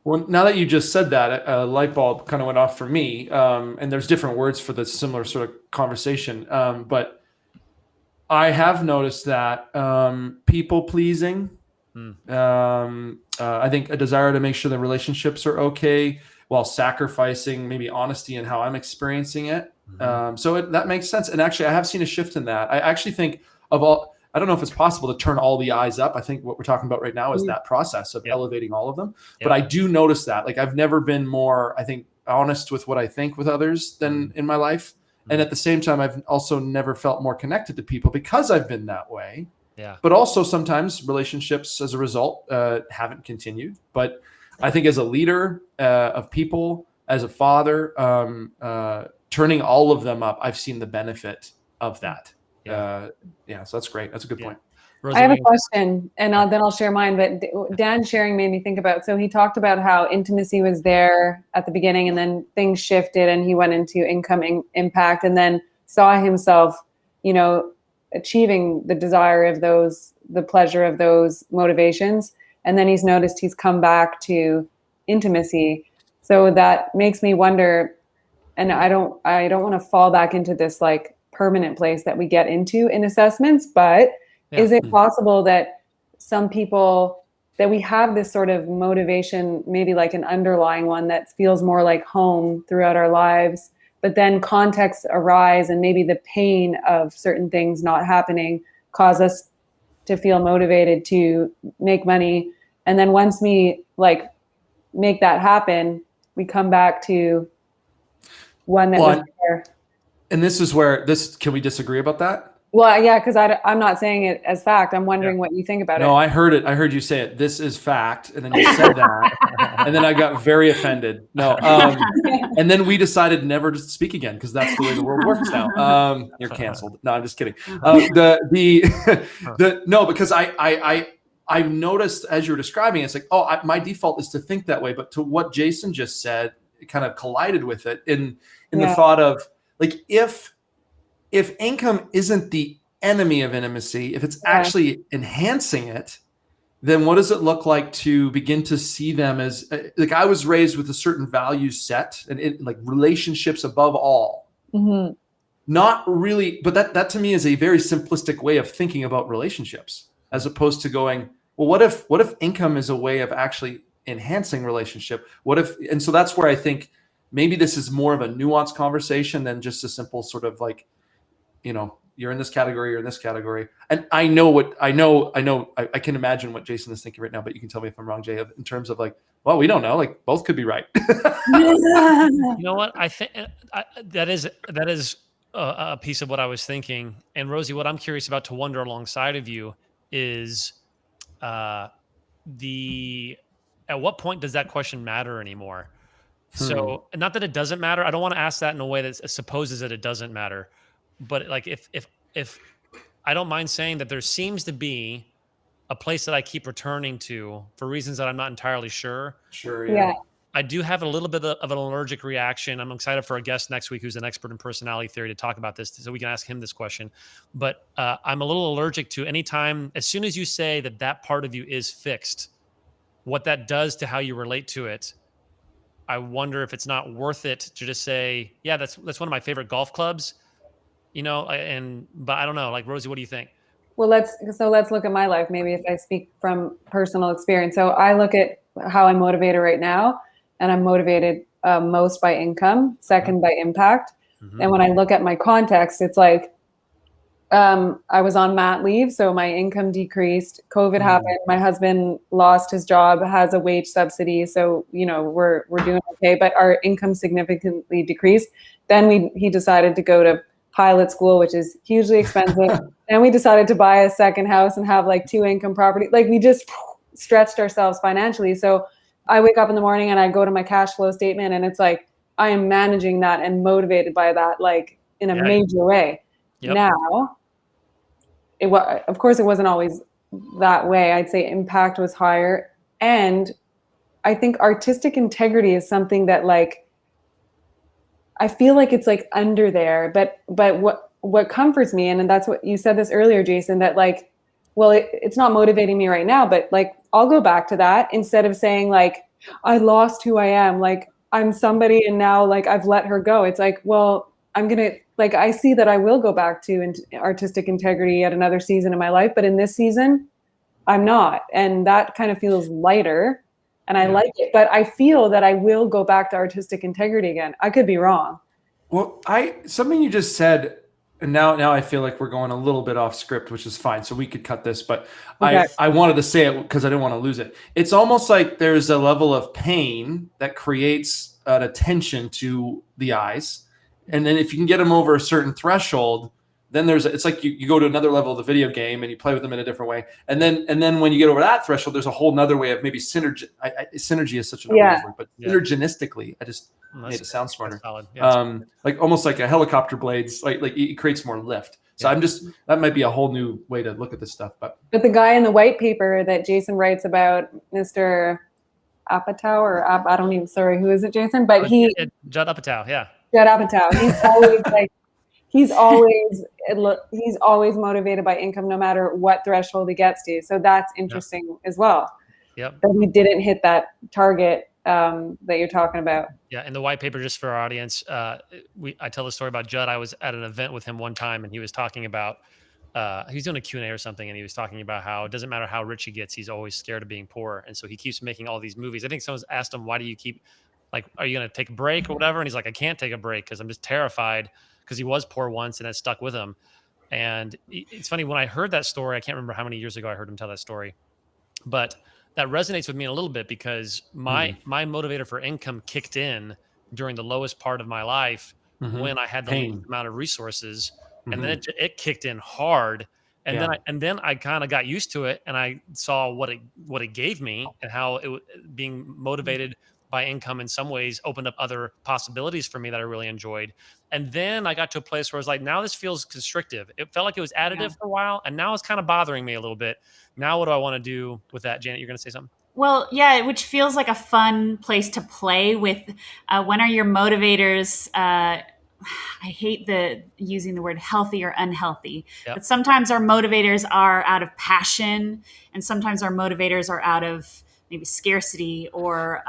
Speaker 3: Well, now that you just said that, a light bulb kind of went off for me. And there's different words for this similar sort of conversation. But I have noticed that people pleasing, I think a desire to make sure the relationships are okay while sacrificing maybe honesty in how I'm experiencing it. So that makes sense. And actually, I have seen a shift in that. I actually think I don't know if it's possible to turn all the eyes up. I think what we're talking about right now is that process of elevating all of them. But I do notice that. Like, I've never been more, I think, honest with what I think with others than in my life. And at the same time, I've also never felt more connected to people because I've been that way. Yeah. But also sometimes relationships as a result haven't continued. But I think as a leader of people, as a father, turning all of them up, I've seen the benefit of that. So that's great. That's a good point.
Speaker 1: Rosie,
Speaker 4: I have a question, and then I'll share mine. But Dan sharing made me think about, so he talked about how intimacy was there at the beginning, and then things shifted, and he went into income impact, and then saw himself, achieving the desire of those, the pleasure of those motivations. And then he's noticed he's come back to intimacy. So that makes me wonder, and I don't want to fall back into this like permanent place that we get into in assessments, but is it possible that some people, that we have this sort of motivation, maybe like an underlying one that feels more like home throughout our lives, but then contexts arise and maybe the pain of certain things not happening cause us to feel motivated to make money. And then once we like make that happen, we come back to one that was there.
Speaker 3: And this is where can we disagree about that?
Speaker 4: Well, yeah, because I'm not saying it as fact. I'm wondering what you think about it.
Speaker 3: No, I heard it. I heard you say it. This is fact. And then you said that. And then I got very offended. No. And then we decided never to speak again because that's the way the world works now. You're canceled. No, I'm just kidding. No, because I've noticed as you were describing, it's like, my default is to think that way. But to what Jason just said, it kind of collided with it in the thought of like, if income isn't the enemy of intimacy, if it's actually enhancing it, then what does it look like to begin to see them as, like, I was raised with a certain value set and like relationships above all. Mm-hmm. Not really, but that to me is a very simplistic way of thinking about relationships, as opposed to going, well, what if income is a way of actually enhancing relationship? And so that's where I think maybe this is more of a nuanced conversation than just a simple sort of like, you're in this category, you're in this category. And I can imagine what Jason is thinking right now, but you can tell me if I'm wrong, Jay, in terms of like, well, we don't know, like both could be right.
Speaker 1: You know what? I think that is a piece of what I was thinking. And Rosie, what I'm curious about to wonder alongside of you is at what point does that question matter anymore? So not that it doesn't matter. I don't want to ask that in a way that supposes that it doesn't matter. But like if I don't mind saying that there seems to be a place that I keep returning to for reasons that I'm not entirely sure.
Speaker 3: Sure. Yeah.
Speaker 1: I do have a little bit of an allergic reaction. I'm excited for a guest next week who's an expert in personality theory to talk about this, so we can ask him this question. But I'm a little allergic to anytime, as soon as you say that part of you is fixed, what that does to how you relate to it. I wonder if it's not worth it to just say, yeah, that's one of my favorite golf clubs. But I don't know, like Rosie, what do you think?
Speaker 4: Well, let's look at my life. Maybe if I speak from personal experience. So I look at how I'm motivated right now, and I'm motivated most by income, second by impact. Mm-hmm. And when I look at my context, it's like, I was on mat leave, so my income decreased. COVID happened. My husband lost his job, has a wage subsidy. So, we're doing okay, but our income significantly decreased. Then he decided to go to pilot school, which is hugely expensive. And we decided to buy a second house and have like 2 income properties. Like we just stretched ourselves financially. So I wake up in the morning and I go to my cash flow statement and it's like, I am managing that and motivated by that, like in a major way. Yep. Now, of course it wasn't always that way. I'd say impact was higher. And I think artistic integrity is something that like, I feel like it's like under there, but what comforts me, and that's what you said this earlier, Jason, that like, well, it's not motivating me right now, but like, I'll go back to that instead of saying like, I lost who I am. Like I'm somebody and now like I've let her go. It's like, well, I see that I will go back to artistic integrity at another season of my life, but in this season, I'm not. And that kind of feels lighter. And I like it, but I feel that I will go back to artistic integrity again. I could be wrong.
Speaker 3: Well, something you just said, and now I feel like we're going a little bit off script, which is fine. So we could cut this, but okay. I wanted to say it because I didn't want to lose it. It's almost like there's a level of pain that creates an attention to the eyes. And then if you can get them over a certain threshold, Then it's like you go to another level of the video game and you play with them in a different way. And then when you get over that threshold, there's a whole nother way of maybe synergy. Synergy is such an obvious word, but synergistically, I just made it sound smarter. Like almost like a helicopter blades, like it creates more lift. So that might be a whole new way to look at this stuff. But
Speaker 4: the guy in the white paper that Jason writes about, Mr. Apatow, or I don't even, sorry, who is it, Jason? But
Speaker 1: Judd Apatow,
Speaker 4: Judd Apatow. He's always like, he's always motivated by income, no matter what threshold he gets to. So that's interesting as well.
Speaker 1: Yep.
Speaker 4: That he didn't hit that target that you're talking about.
Speaker 1: Yeah. In the white paper, just for our audience, I tell the story about Judd. I was at an event with him one time, and he was talking about, he was doing a Q&A or something, and he was talking about how it doesn't matter how rich he gets, he's always scared of being poor. And so he keeps making all these movies. I think someone's asked him, why do you keep, like, are you going to take a break or whatever? And he's like, I can't take a break because I'm just terrified, because he was poor once and that stuck with him. And it's funny, when I heard that story, I can't remember how many years ago I heard him tell that story, but that resonates with me a little bit, because my motivator for income kicked in during the lowest part of my life when I had the least amount of resources. And then it kicked in hard. And then I kind of got used to it, and I saw what it gave me, and how being motivated by income in some ways opened up other possibilities for me that I really enjoyed. And then I got to a place where I was like, now this feels constrictive. It felt like it was additive for a while, and now it's kind of bothering me a little bit. Now what do I want to do with that? Janet, you're going to say something?
Speaker 2: Well, yeah, which feels like a fun place to play with. When are your motivators? I hate using the word healthy or unhealthy, but sometimes our motivators are out of passion, and sometimes our motivators are out of maybe scarcity or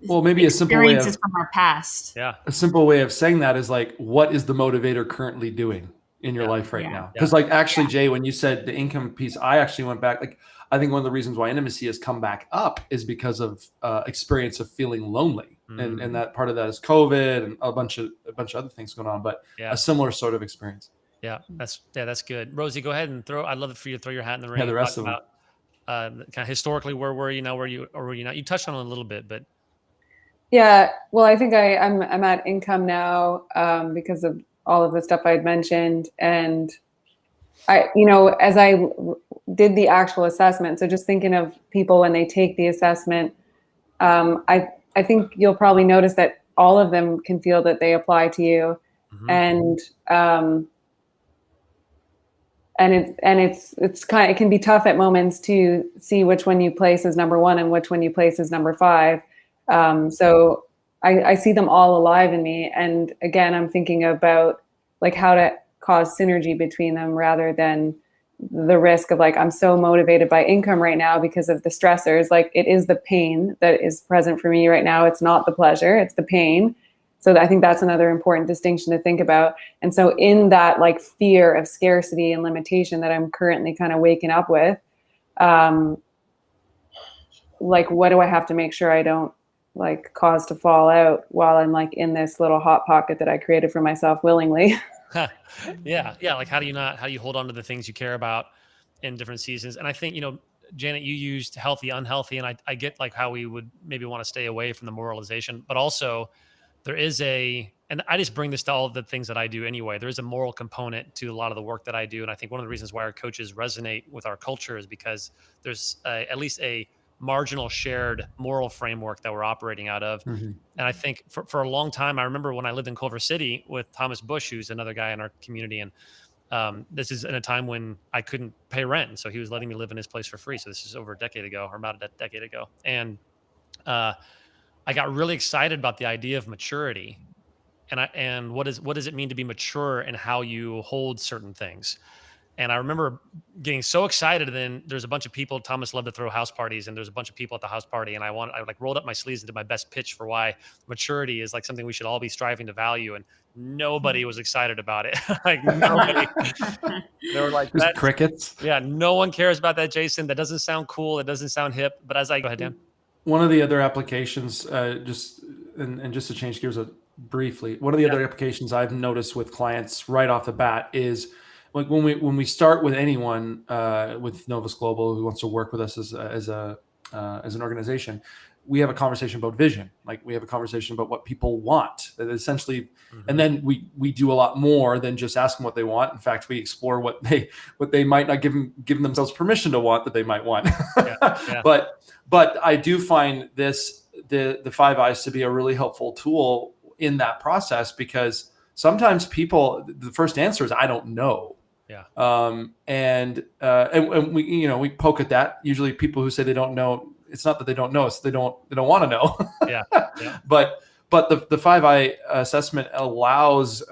Speaker 3: maybe a simple way
Speaker 2: from our past.
Speaker 3: A simple way of saying that is like, what is the motivator currently doing in your life right now? Because like, actually, Jay, when you said the income piece, I actually went back. Like, I think one of the reasons why intimacy has come back up is because of experience of feeling lonely, and that part of that is COVID and a bunch of other things going on, but a similar sort of experience.
Speaker 1: That's good. Rosie, go ahead and I'd love for you to throw your hat in the ring.
Speaker 3: Yeah, the rest of them.
Speaker 1: Kind of historically, where were you now? Were you not? You touched on it a little bit, but
Speaker 4: well, I think I'm at income now because of all of the stuff I had mentioned, and I, as I did the actual assessment. So just thinking of people when they take the assessment, I think you'll probably notice that all of them can feel that they apply to you, and it can be tough at moments to see which one you place as number one and which one you place as number five. So I see them all alive in me. And again, I'm thinking about like how to cause synergy between them, rather than the risk of like, I'm so motivated by income right now because of the stressors. Like, it is the pain that is present for me right now. It's not the pleasure, it's the pain. So I think that's another important distinction to think about. And so in that like fear of scarcity and limitation that I'm currently kind of waking up with, like, what do I have to make sure I don't like cause to fall out while I'm like in this little hot pocket that I created for myself willingly?
Speaker 1: Yeah. Like, how do you hold on to the things you care about in different seasons? And I think, Janet, you used healthy, unhealthy, and I get like how we would maybe want to stay away from the moralization, but also there is and I just bring this to all of the things that I do anyway. There is a moral component to a lot of the work that I do. And I think one of the reasons why our coaches resonate with our culture is because there's at least a marginal shared moral framework that we're operating out of. And I think for a long time, I remember when I lived in Culver City with Thomas Bush, who's another guy in our community. And this is in a time when I couldn't pay rent. So he was letting me live in his place for free. So this is over a decade ago, or about a decade ago. And I got really excited about the idea of maturity, and what does it mean to be mature and how you hold certain things. And I remember getting so excited. And then there's a bunch of people. Thomas loved to throw house parties, and there's a bunch of people at the house party. And I like rolled up my sleeves and did my best pitch for why maturity is like something we should all be striving to value. And nobody was excited about it. Like, nobody. They were like,
Speaker 3: just crickets.
Speaker 1: Yeah, no one cares about that, Jason. That doesn't sound cool. It doesn't sound hip. But go ahead, Dan.
Speaker 3: One of the other applications, just to change gears briefly, one of the other applications I've noticed with clients right off the bat is like when we start with anyone with Novus Global who wants to work with us as a as an organization, we have a conversation about vision. Like we have a conversation about what people want. That essentially, and then we do a lot more than just ask them what they want. In fact, we explore what they might not give themselves permission to want that they might want. But I do find the 5 I's to be a really helpful tool in that process, because sometimes the first answer is, I don't know. And we poke at that. Usually people who say they don't know, it's not that they don't know, it's they don't want to know. But the 5 I assessment allows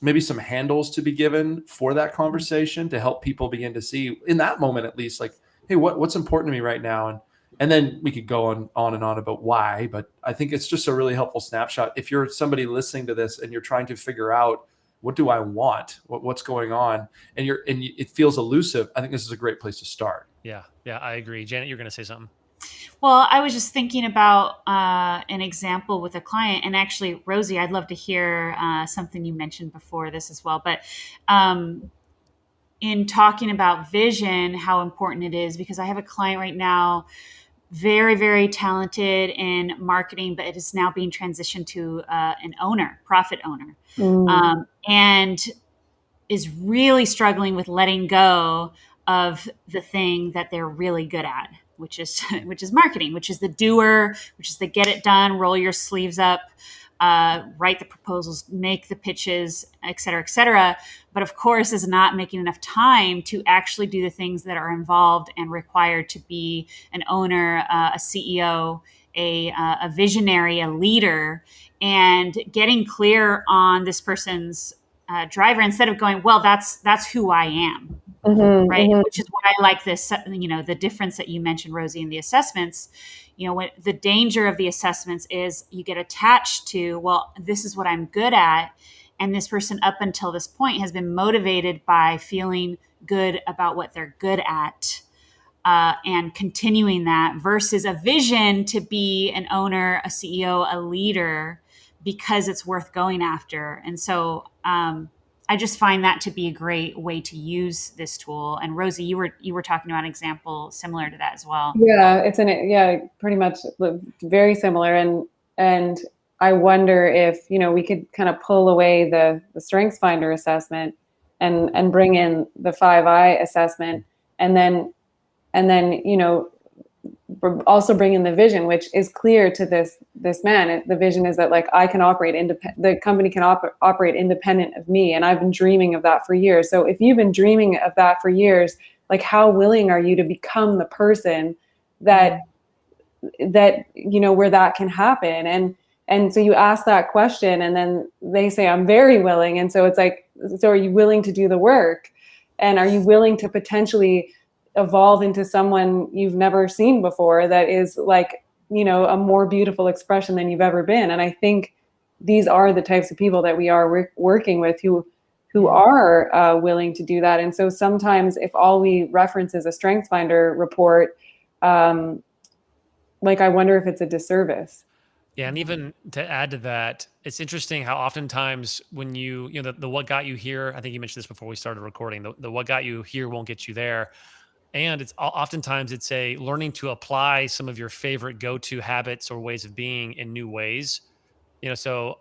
Speaker 3: maybe some handles to be given for that conversation to help people begin to see in that moment, at least, like, hey, what's important to me right now? And then we could go on and on about why, but I think it's just a really helpful snapshot. If you're somebody listening to this and you're trying to figure out, what do I want? What's going on? And it feels elusive, I think this is a great place to start.
Speaker 1: Yeah, I agree. Janet, you're going to say something.
Speaker 2: Well, I was just thinking about an example with a client, and actually, Rosie, I'd love to hear something you mentioned before this as well. But in talking about vision, how important it is, because I have a client right now, very, very talented in marketing, but it is now being transitioned to an profit owner, and is really struggling with letting go of the thing that they're really good at, which is marketing, which is the doer, which is the get it done, roll your sleeves up, write the proposals, make the pitches, et cetera, et cetera. But of course is not making enough time to actually do the things that are involved and required to be an owner, a CEO, a visionary, a leader, and getting clear on this person's driver instead of going, well, that's who I am. Right. Which is why I like this, the difference that you mentioned, Rosie, in the assessments. What the danger of the assessments is you get attached to, well, this is what I'm good at. And this person up until this point has been motivated by feeling good about what they're good at, and continuing that, versus a vision to be an owner, a CEO, a leader, because it's worth going after. And so, I just find that to be a great way to use this tool. And Rosie, you were talking about an example similar to that as well.
Speaker 4: Yeah, pretty much very similar. And I wonder if, we could kind of pull away the Strengths Finder assessment and bring in the 5 I assessment, and then also bring in the vision, which is clear to this man. The vision is that, like, I can operate the company can operate independent of me, and I've been dreaming of that for years. So if you've been dreaming of that for years, like, how willing are you to become the person that where that can happen? And so you ask that question, and then they say, I'm very willing. And so it's like, so are you willing to do the work? And are you willing to potentially evolve into someone you've never seen before that is, like, a more beautiful expression than you've ever been? And I think these are the types of people that we are working with who are willing to do that. And so sometimes if all we reference is a Strengths Finder report, I wonder if it's a disservice.
Speaker 1: Yeah, and even to add to that, it's interesting how oftentimes when the what got you here, I think you mentioned this before we started recording, the what got you here won't get you there. And it's oftentimes it's a learning to apply some of your favorite go-to habits or ways of being in new ways. So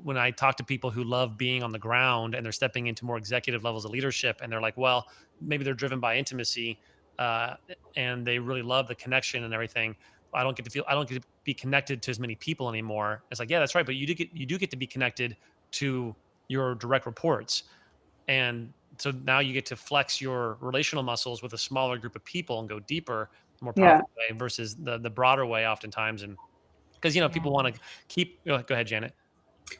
Speaker 1: when I talk to people who love being on the ground and they're stepping into more executive levels of leadership, and they're like, well, maybe they're driven by intimacy, and they really love the connection and everything. I don't get to be connected to as many people anymore. It's like, yeah, that's right. But you do get to be connected to your direct reports. And so now you get to flex your relational muscles with a smaller group of people and go deeper, more powerful way versus the broader way oftentimes. And because, people want to keep, go ahead, Janet.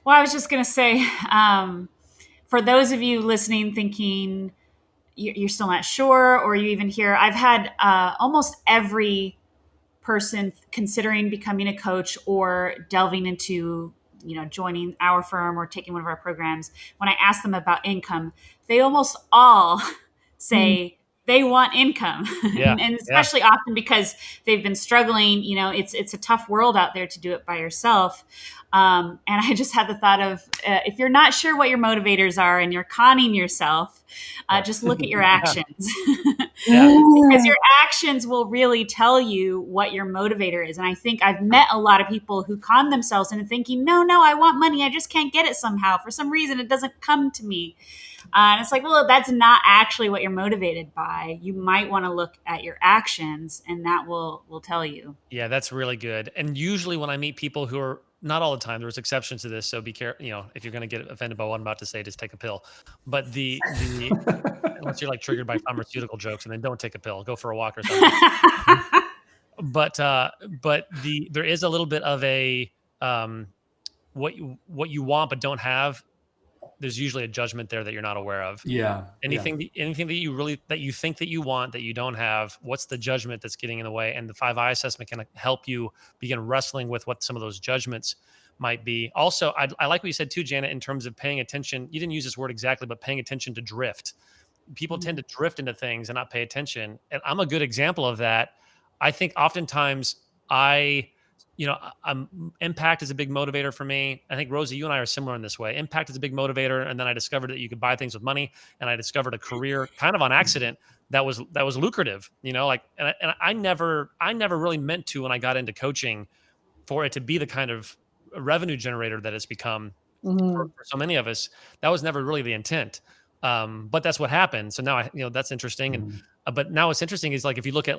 Speaker 2: Well, I was just going to say, for those of you listening, thinking you're still not sure, or you even hear, I've had almost every person considering becoming a coach or delving into, joining our firm or taking one of our programs. When I ask them about income, they almost all say they want income. And especially often because they've been struggling, it's a tough world out there to do it by yourself. And I just had the thought of, if you're not sure what your motivators are and you're conning yourself, just look at your actions. Because your actions will really tell you what your motivator is. And I think I've met a lot of people who con themselves into thinking, no, I want money. I just can't get it somehow. For some reason, it doesn't come to me. And it's like, well, that's not actually what you're motivated by. You might want to look at your actions, and that will tell you.
Speaker 1: Yeah, that's really good. And usually when I meet people who are, not all the time, there's exceptions to this, so be careful. If you're going to get offended by what I'm about to say, just take a pill. But the unless you're like triggered by pharmaceutical jokes, and then don't take a pill, go for a walk or something. But there is a little bit of a what you want but don't have. There's usually a judgment there that you're not aware of.
Speaker 3: Yeah.
Speaker 1: Anything that you think that you want that you don't have, what's the judgment that's getting in the way? And the 5I assessment can help you begin wrestling with what some of those judgments might be. Also, I like what you said too, Janet, in terms of paying attention. You didn't use this word exactly, but paying attention to drift. People tend to drift into things and not pay attention. And I'm a good example of that. I think oftentimes impact is a big motivator for me. I think, Rosie, you and I are similar in this way. Impact is a big motivator. And then I discovered that you could buy things with money. And I discovered a career kind of on accident that was lucrative, and I never really meant to, when I got into coaching, for it to be the kind of revenue generator that it's become for so many of us. That was never really the intent. But that's what happened. So now that's interesting. And but now what's interesting is, like, if you look at,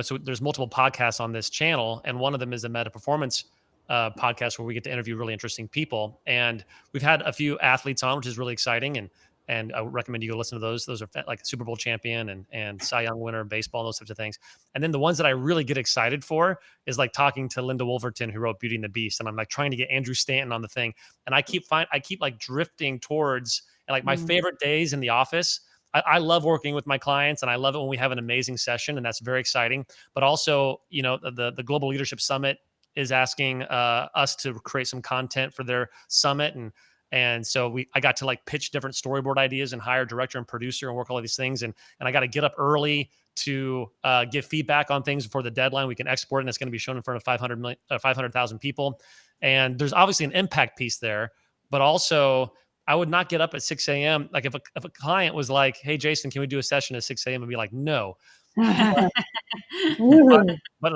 Speaker 1: so there's multiple podcasts on this channel, and one of them is a meta performance podcast where we get to interview really interesting people. And we've had a few athletes on, which is really exciting. And I would recommend you go listen to those. Those are like Super Bowl champion and Cy Young winner, baseball, those types of things. And then the ones that I really get excited for is like talking to Linda Wolverton, who wrote Beauty and the Beast. And I'm like trying to get Andrew Stanton on the thing. And I keep like drifting towards, and like my favorite days in the office, I love working with my clients, and I love it when we have an amazing session, and that's very exciting. But also, the Global Leadership Summit is asking us to create some content for their summit, and so I got to like pitch different storyboard ideas and hire director and producer and work all of these things, and I got to get up early to give feedback on things before the deadline. We can export it, and it's going to be shown in front of 500,000 people. And there's obviously an impact piece there, but also I would not get up at 6 a.m. Like if a client was like, "Hey, Jason, can we do a session at 6 a.m.?" I'd be like, "No." But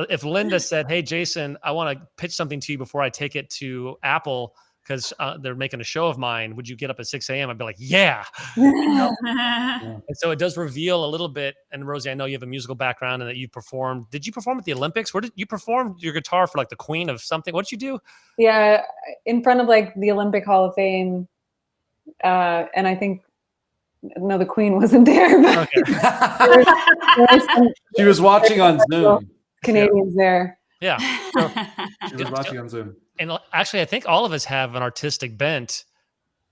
Speaker 1: if Linda said, "Hey, Jason, I want to pitch something to you before I take it to Apple because they're making a show of mine, would you get up at 6 a.m.?" I'd be like, "Yeah." And so it does reveal a little bit. And Rosie, I know you have a musical background and that you performed. Did you perform at the Olympics? Where did you perform your guitar for, like the Queen of something? What did you do?
Speaker 4: Yeah, in front of like the Olympic Hall of Fame. And I think, no, the Queen wasn't there, but
Speaker 3: she was watching on Zoom.
Speaker 4: Canadians there.
Speaker 1: Yeah.
Speaker 3: So, she was watching on Zoom.
Speaker 1: And actually, I think all of us have an artistic bent,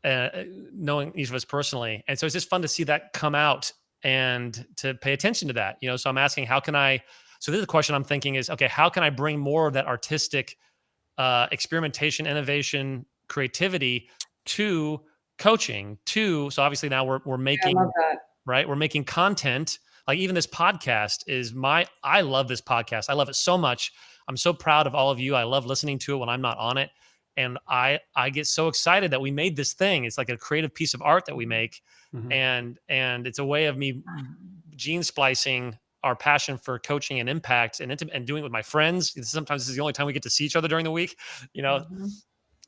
Speaker 1: knowing each of us personally. And so it's just fun to see that come out and to pay attention to that. So I'm asking, so this is the question I'm thinking is, okay, how can I bring more of that artistic experimentation, innovation, creativity to coaching so obviously now we're making,
Speaker 4: I love that.
Speaker 1: Right? We're making content. Like even this podcast I love this podcast. I love it so much. I'm so proud of all of you. I love listening to it when I'm not on it. And I get so excited that we made this thing. It's like a creative piece of art that we make. And it's a way of me gene splicing our passion for coaching and impact and doing it with my friends. Sometimes this is the only time we get to see each other during the week, So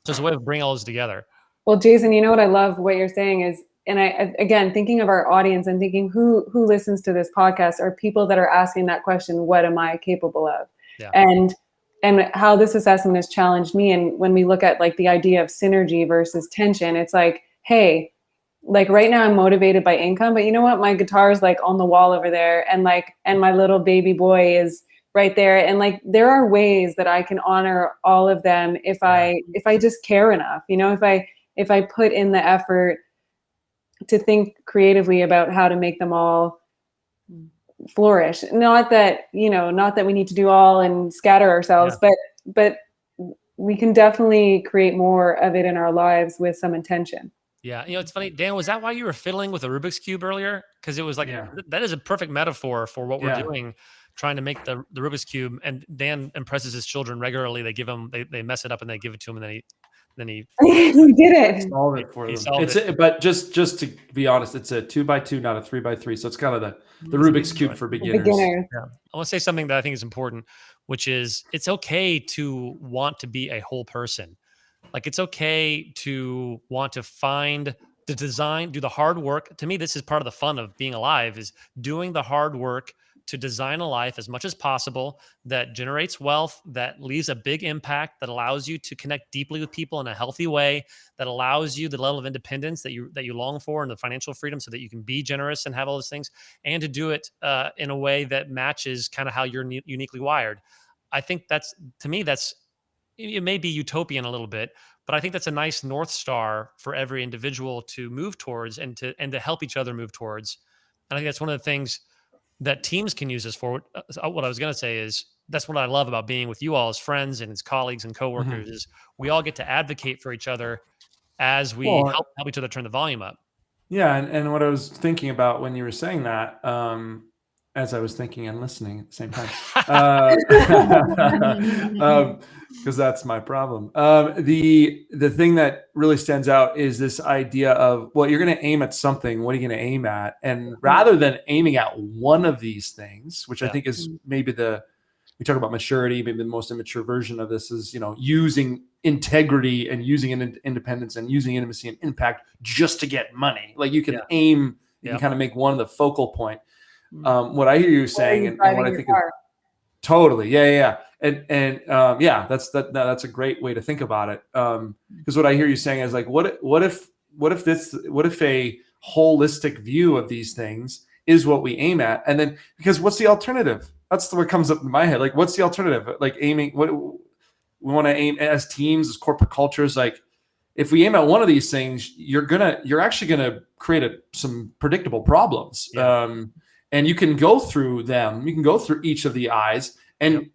Speaker 1: it's a way of bringing all this together.
Speaker 4: Well, Jason, what I love what you're saying is, and I, again, thinking of our audience and thinking who listens to this podcast are people that are asking that question, what am I capable of?
Speaker 1: Yeah.
Speaker 4: And how this assessment has challenged me. And when we look at like the idea of synergy versus tension, it's like, hey, like right now I'm motivated by income, but you know what? My guitar is like on the wall over there. And my little baby boy is right there. And like, there are ways that I can honor all of them if I just care enough, if I put in the effort to think creatively about how to make them all flourish. Not that we need to do all and scatter ourselves, but we can definitely create more of it in our lives with some intention.
Speaker 1: Yeah. It's funny, Dan, was that why you were fiddling with a Rubik's Cube earlier? Because it was like, that is a perfect metaphor for what we're doing, trying to make the Rubik's Cube. And Dan impresses his children regularly. They give him, they mess it up and they give it to him, and then then he
Speaker 4: did it.
Speaker 3: Solved it for them. But just to be honest, it's a 2x2, not a 3x3. So it's kind of the Rubik's Cube for beginners.
Speaker 1: Yeah. I want to say something that I think is important, which is it's okay to want to be a whole person. Like it's okay to want to find the design, do the hard work. To me, this is part of the fun of being alive, is doing the hard work to design a life as much as possible that generates wealth, that leaves a big impact, that allows you to connect deeply with people in a healthy way, that allows you the level of independence that you long for and the financial freedom so that you can be generous and have all those things, and to do it in a way that matches kind of how you're uniquely wired. I think that's, to me, it may be utopian a little bit, but I think that's a nice North Star for every individual to move towards and to help each other move towards. And I think that's one of the things that teams can use this for. What I was going to say is that's what I love about being with you all as friends and as colleagues and coworkers is we all get to advocate for each other as we help each other turn the volume up.
Speaker 3: Yeah. And what I was thinking about when you were saying that, as I was thinking and listening at the same time, because that's my problem. The thing that really stands out is this idea of, well, you're going to aim at something. What are you going to aim at? And rather than aiming at one of these things, which I think is maybe we talk about maturity, maybe the most immature version of this is, using integrity and using independence and using intimacy and impact just to get money. Like you can aim, you can kind of make one the focal point. What I hear you saying and what I think is totally. Yeah. And that's a great way to think about it. Because what I hear you saying is like, what if a holistic view of these things is what we aim at? And then, because what's the alternative? That's what comes up in my head. Like, what's the alternative? Like aiming, what we want to aim as teams, as corporate cultures, like, if we aim at one of these things, you're actually gonna create some predictable problems. And you can go through them. You can go through each of the I's and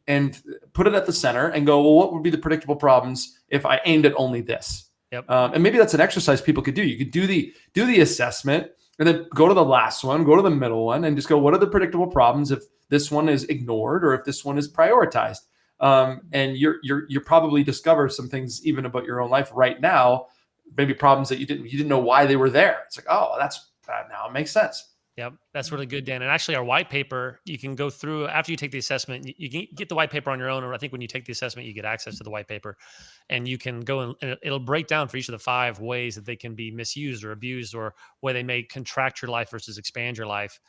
Speaker 3: put it at the center and go, well, what would be the predictable problems if I aimed at only this? And maybe that's an exercise people could do. You could do the assessment and then go to the last one, go to the middle one, and just go, what are the predictable problems if this one is ignored or if this one is prioritized? And you probably discover some things even about your own life right now, maybe problems that you didn't know why they were there. It's like, oh, now it makes sense.
Speaker 1: Yep, that's really good, Dan. And actually, our white paper, you can go through after you take the assessment. You can get the white paper on your own, or I think when you take the assessment, you get access to the white paper, and you can go and it'll break down for each of the 5 ways that they can be misused or abused, or where they may contract your life versus expand your life.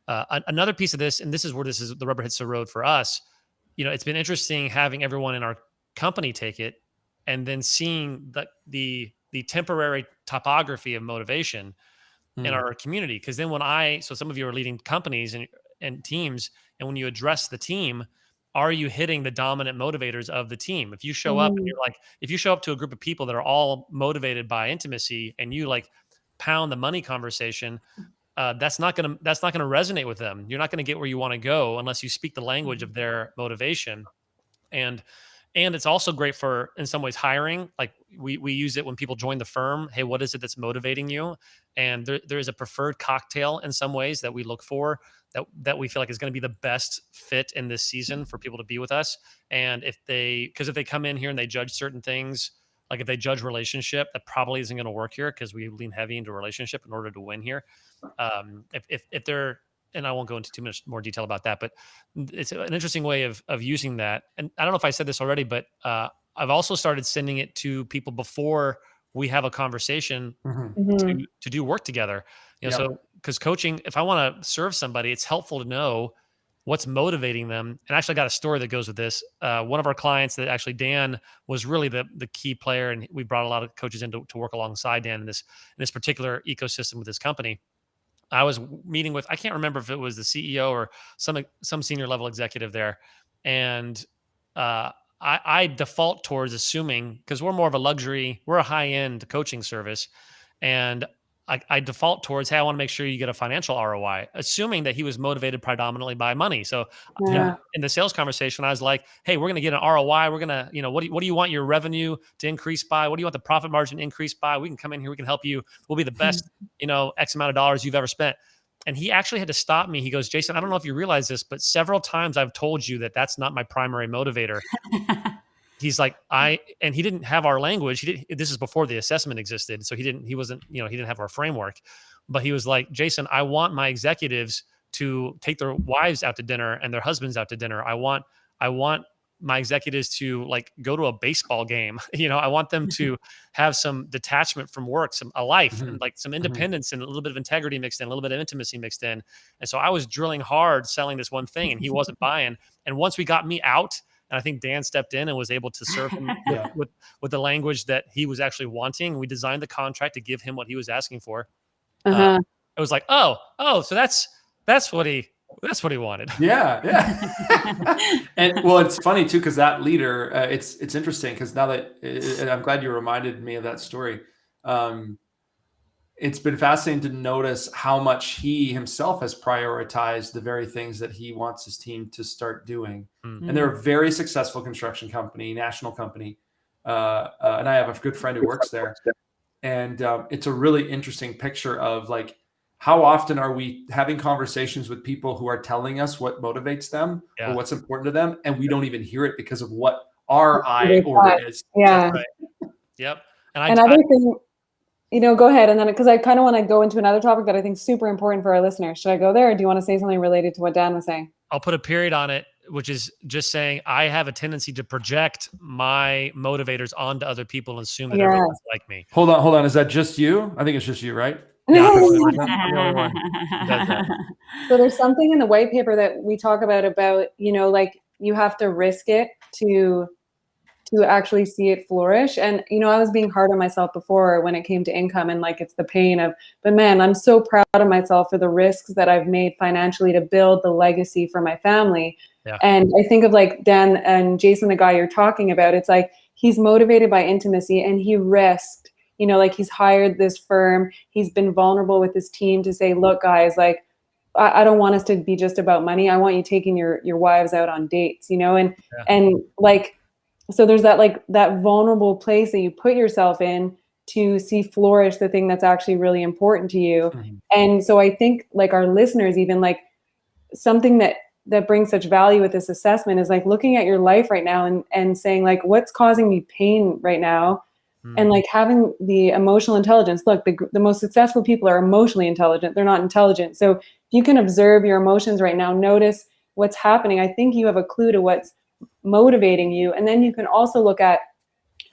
Speaker 1: Another piece of this, and this is where the rubber hits the road for us. It's been interesting having everyone in our company take it, and then seeing the temporary topography of motivation in our community. Because then so some of you are leading companies and teams, and when you address the team, are you hitting the dominant motivators of the team? If you show up and if you show up to a group of people that are all motivated by intimacy and you like pound the money conversation, that's not gonna resonate with them. You're not gonna get where you want to go unless you speak the language of their motivation. And it's also great for, in some ways, hiring. Like we use it when people join the firm. Hey, what is it that's motivating you? And there is a preferred cocktail in some ways that we look for that we feel like is going to be the best fit in this season for people to be with us. And if they come in here and they judge certain things, like if they judge relationship, that probably isn't going to work here because we lean heavy into relationship in order to win here. If they're, and I won't go into too much more detail about that, but it's an interesting way of using that. And I don't know if I said this already, but I've also started sending it to people before we have a conversation to do work together. So because coaching, if I want to serve somebody, it's helpful to know what's motivating them. And actually, I got a story that goes with this. One of our clients that actually Dan was really the key player, and we brought a lot of coaches in to work alongside Dan in this particular ecosystem with this company. I was meeting with, I can't remember if it was the CEO or some senior level executive there. And I default towards assuming, because we're more of a luxury, we're a high-end coaching service. And I default towards, hey, I want to make sure you get a financial ROI, assuming that he was motivated predominantly by money. So in the sales conversation, I was like, hey, we're going to get an ROI. We're going to, what do you want your revenue to increase by? What do you want the profit margin to increase by? We can come in here. We can help you. We'll be the best, X amount of dollars you've ever spent. And he actually had to stop me. He goes, Jason, I don't know if you realize this, but several times I've told you that that's not my primary motivator. he's like, and he didn't have our language. This is before the assessment existed. So he didn't have our framework, but he was like, Jason, I want my executives to take their wives out to dinner and their husbands out to dinner. I want my executives to like go to a baseball game. I want them to have some detachment from work, a life, and like some independence and a little bit of integrity mixed in, a little bit of intimacy mixed in. And so I was drilling hard selling this one thing, and he wasn't buying. And once we got me out, and I think Dan stepped in and was able to serve him with the language that he was actually wanting. We designed the contract to give him what he was asking for. It was like, so that's what he wanted.
Speaker 3: Yeah. And well, it's funny too, because that leader, it's interesting because now that I'm glad you reminded me of that story. It's been fascinating to notice how much he himself has prioritized the very things that he wants his team to start doing. And they're a very successful construction company, national company. And I have a good friend who works there. And it's a really interesting picture of like, how often are we having conversations with people who are telling us what motivates them or what's important to them, and we don't even hear it because of what our I order is.
Speaker 4: Yeah.
Speaker 1: Right. Yep.
Speaker 4: Another thing, go ahead. And then, because I kind of want to go into another topic that I think is super important for our listeners. Should I go there, or do you want to say something related to what Dan was saying?
Speaker 1: I'll put a period on it, which is just saying I have a tendency to project my motivators onto other people and assume that everyone's like me.
Speaker 3: Hold on. Is that just you? I think it's just you, right?
Speaker 1: Yeah.
Speaker 4: So there's something in the white paper that we talk about, like you have to risk it to actually see it flourish. And, I was being hard on myself before when it came to income, and like, it's the pain of, but man, I'm so proud of myself for the risks that I've made financially to build the legacy for my family. Yeah. And I think of like Dan and Jason, the guy you're talking about, it's like, he's motivated by intimacy, and he risked, like he's hired this firm. He's been vulnerable with his team to say, look, guys, like, I don't want us to be just about money. I want you taking your wives out on dates, and like, so there's that, like that vulnerable place that you put yourself in to see flourish the thing that's actually really important to you. And so I think like our listeners, even like something that brings such value with this assessment is like looking at your life right now and saying like, what's causing me pain right now? And like having the emotional intelligence. Look, the most successful people are emotionally intelligent. They're not intelligent. So if you can observe your emotions right now, notice what's happening, I think you have a clue to what's motivating you. And then you can also look at,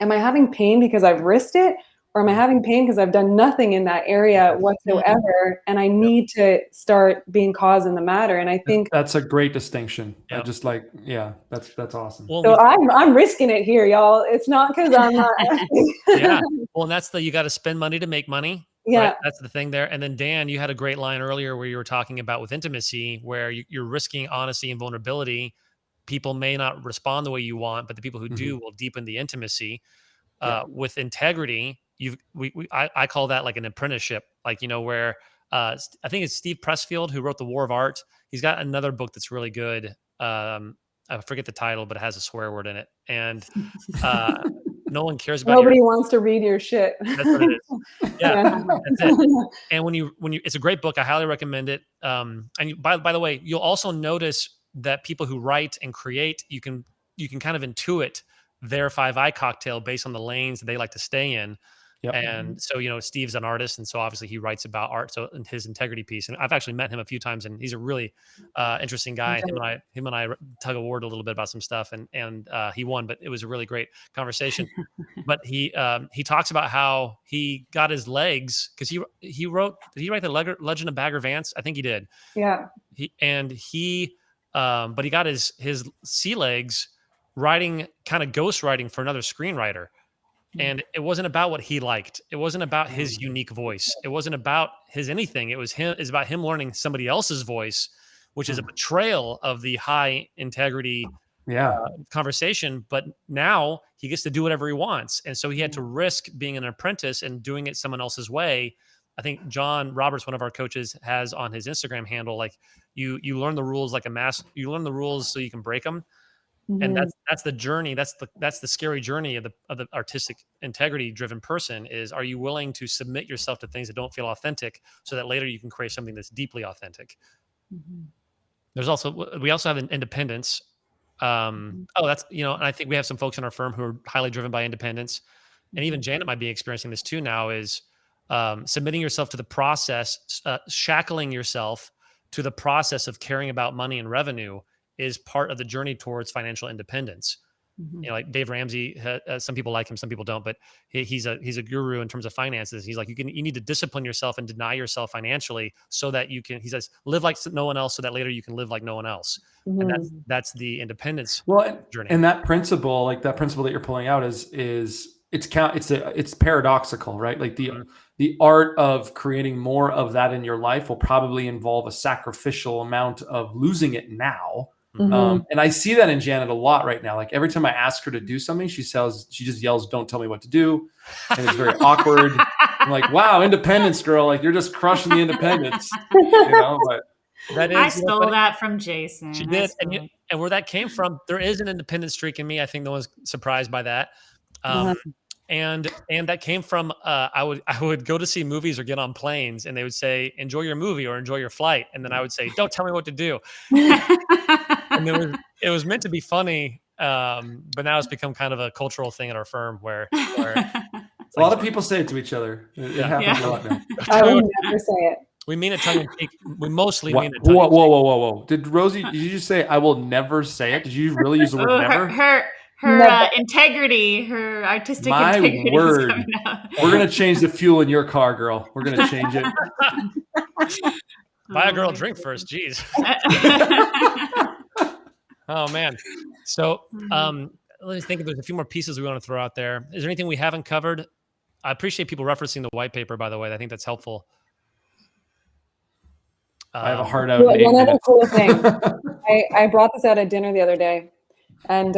Speaker 4: am I having pain because I've risked it? Or am I having pain because I've done nothing in that area whatsoever? And I need to start being cause in the matter. And I think
Speaker 3: that's a great distinction. Yep. I just like, that's awesome.
Speaker 4: Well, so I'm risking it here, y'all. It's not because I'm not.
Speaker 1: Well, and that's you got to spend money to make money.
Speaker 4: Yeah.
Speaker 1: Right? That's the thing there. And then Dan, you had a great line earlier where you were talking about with intimacy, where you're risking honesty and vulnerability. People may not respond the way you want, but the people who do will deepen the intimacy. With integrity, I call that like an apprenticeship, like, where I think it's Steve Pressfield who wrote The War of Art. He's got another book that's really good. I forget the title, but it has a swear word in it. And no one cares about
Speaker 4: Nobody wants to read your shit.
Speaker 1: That's what it is. Yeah. That's it. And when you it's a great book. I highly recommend it. And by the way, you'll also notice that people who write and create, you can kind of intuit their 5i cocktail based on the lanes that they like to stay in. Yep. And so, Steve's an artist, and so obviously he writes about art. So in his integrity piece, and I've actually met him a few times, and he's a really interesting guy. Him and I tug a word a little bit about some stuff, and he won, but it was a really great conversation. But he talks about how he got his legs because he wrote. Did he write the Legend of Bagger Vance? I think he did.
Speaker 4: Yeah.
Speaker 1: But he got his sea legs writing, kind of ghost writing for another screenwriter. And it wasn't about what he liked. It wasn't about his unique voice. It wasn't about his anything. It was him. It's about him learning somebody else's voice, which is a betrayal of the high integrity conversation. But now he gets to do whatever he wants. And so he had to risk being an apprentice and doing it someone else's way. I think John Roberts, one of our coaches, has on his Instagram handle, like you learn the rules like a master. You learn the rules so you can break them. And that's the journey. That's the scary journey of the artistic integrity driven person is, are you willing to submit yourself to things that don't feel authentic so that later you can create something that's deeply authentic? We also have an independence. That's, and I think we have some folks in our firm who are highly driven by independence. And even Janet might be experiencing this too now, is submitting yourself to the process, shackling yourself to the process of caring about money and revenue is part of the journey towards financial independence. Like Dave Ramsey, some people like him, some people don't, but he's a guru in terms of finances. He's like, you need to discipline yourself and deny yourself financially so that you can, he says, live like no one else so that later you can live like no one else. And that's the independence journey.
Speaker 3: And that principle, that you're pulling out it's paradoxical, right? Like the art of creating more of that in your life will probably involve a sacrificial amount of losing it now. And I see that in Janet a lot right now. Like every time I ask her to do something, she just yells, "Don't tell me what to do." And it's very awkward. I'm like, wow, independence, girl. Like you're just crushing the independence, but
Speaker 2: I stole that from Jason.
Speaker 1: She did. And where that came from, there is an independent streak in me. I think no one's surprised by that. And that came from, I would go to see movies or get on planes and they would say, enjoy your movie or enjoy your flight. And then I would say, don't tell me what to do. And it was meant to be funny. But now it's become kind of a cultural thing at our firm where
Speaker 3: a lot of people say it to each other. It happens a lot now.
Speaker 4: I would never say it.
Speaker 1: We mean it tongue in cheek. We mostly mean it.
Speaker 3: Whoa. Did you just say, I will never say it? Did you really use the word never?
Speaker 2: Her integrity, her artistic integrity.
Speaker 3: My word. We're going to change the fuel in your car, girl. We're going to change it.
Speaker 1: Buy a girl a drink first. Jeez. Oh, man. So let me think if there's a few more pieces we want to throw out there. Is there anything we haven't covered? I appreciate people referencing the white paper, by the way. I think that's helpful.
Speaker 3: I have a heart out.
Speaker 4: One other cool thing. I brought this out at dinner the other day. And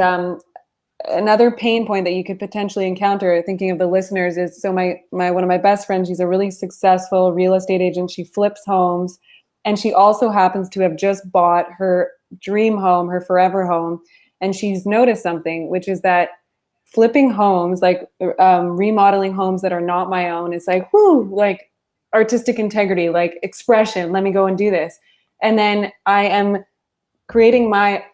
Speaker 4: another pain point that you could potentially encounter, thinking of the listeners, is so my one of my best friends, she's a really successful real estate agent. She flips homes, and she also happens to have just bought her dream home, her forever home. And she's noticed something, which is that flipping homes, like remodeling homes that are not my own, is like, whoo, like artistic integrity, like expression. Let me go and do this. And then I am creating my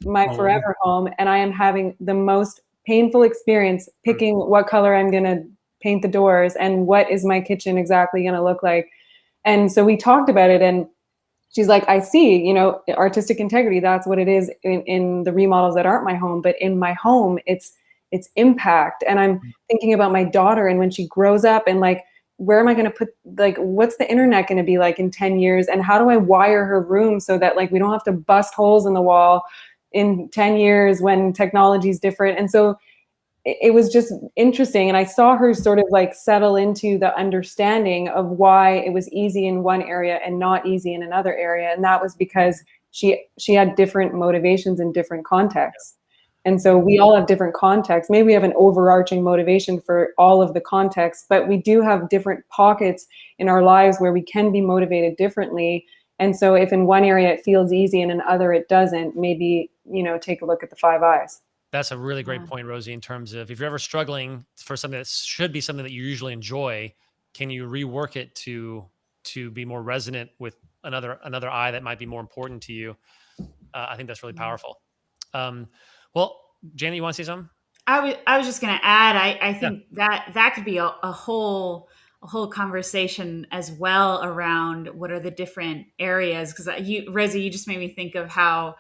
Speaker 4: forever home, and I am having the most painful experience picking what color I'm going to paint the doors and what is my kitchen exactly going to look like. And so we talked about it, and she's like, I see, artistic integrity, that's what it is in the remodels that aren't my home, but in my home, it's impact. And I'm thinking about my daughter, and when she grows up, and like, where am I going to put, like, what's the internet going to be like in 10 years? And how do I wire her room so that like we don't have to bust holes in the wall in 10 years when technology is different? And so it was just interesting. And I saw her sort of like settle into the understanding of why it was easy in one area and not easy in another area. And that was because she had different motivations in different contexts. And so we all have different contexts. Maybe we have an overarching motivation for all of the contexts, but we do have different pockets in our lives where we can be motivated differently. And so if in one area it feels easy and in other it doesn't, maybe, take a look at the 5 I's.
Speaker 1: That's a really great point, Rosie, in terms of if you're ever struggling for something that should be something that you usually enjoy, can you rework it to be more resonant with another eye that might be more important to you? I think that's really powerful. Well, Janet, you want to say something?
Speaker 2: I was just going to add, I think that could be a whole conversation as well around what are the different areas. Because Rosie, you just made me think of how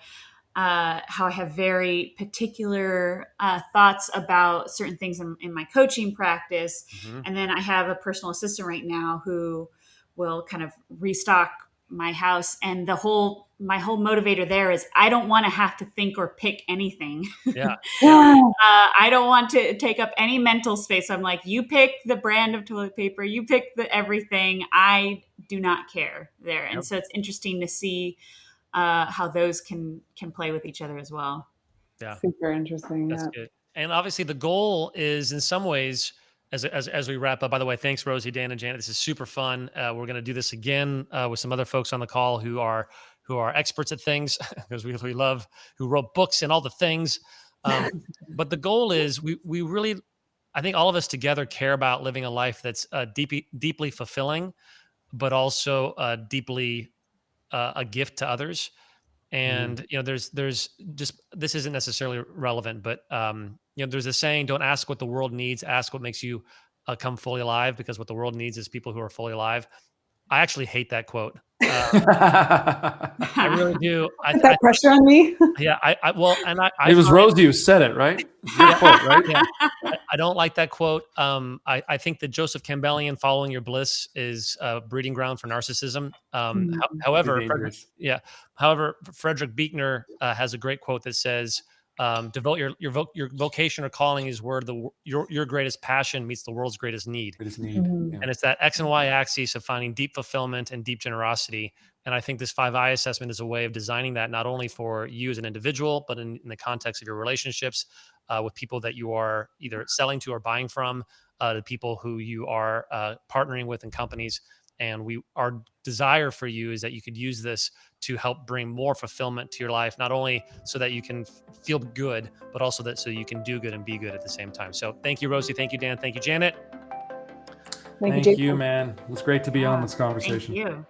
Speaker 2: I have very particular thoughts about certain things in my coaching practice. Mm-hmm. And then I have a personal assistant right now who will kind of restock my house. And my whole motivator there is I don't want to have to think or pick anything.
Speaker 1: Yeah.
Speaker 2: I don't want to take up any mental space. So I'm like, you pick the brand of toilet paper, you pick the everything. I do not care there. And so it's interesting to see how those can play with each other as well.
Speaker 1: Yeah.
Speaker 4: Super interesting.
Speaker 1: That's good. And obviously the goal is in some ways, as we wrap up, by the way, thanks Rosie, Dan, and Janet. This is super fun. We're going to do this again with some other folks on the call who are experts at things because we love, who wrote books and all the things. But the goal is we really, I think all of us together care about living a life that's deeply fulfilling, but also deeply a gift to others. And there's just, this isn't necessarily relevant, but there's a saying: don't ask what the world needs, ask what makes you come fully alive, because what the world needs is people who are fully alive. I actually hate that quote. I really do.
Speaker 4: Put that pressure on me.
Speaker 1: Yeah,
Speaker 3: it was Rosie who said it, right? Your quote, right?
Speaker 1: Yeah, I don't like that quote. I think that Joseph Campbellian, "Following your bliss," is a breeding ground for narcissism. However, Frederick Buechner has a great quote that says, "Devote your vocation or calling is where your greatest passion meets the world's greatest need."
Speaker 3: Yeah.
Speaker 1: And it's that X and Y axis of finding deep fulfillment and deep generosity. And I think this 5I assessment is a way of designing that, not only for you as an individual, but in the context of your relationships with people that you are either selling to or buying from, the people who you are partnering with in companies. And our desire for you is that you could use this to help bring more fulfillment to your life, not only so that you can feel good, but also so you can do good and be good at the same time. So thank you, Rosie. Thank you, Dan. Thank you, Janet.
Speaker 3: Thank you, man. It was great to be on this conversation.
Speaker 2: Thank you.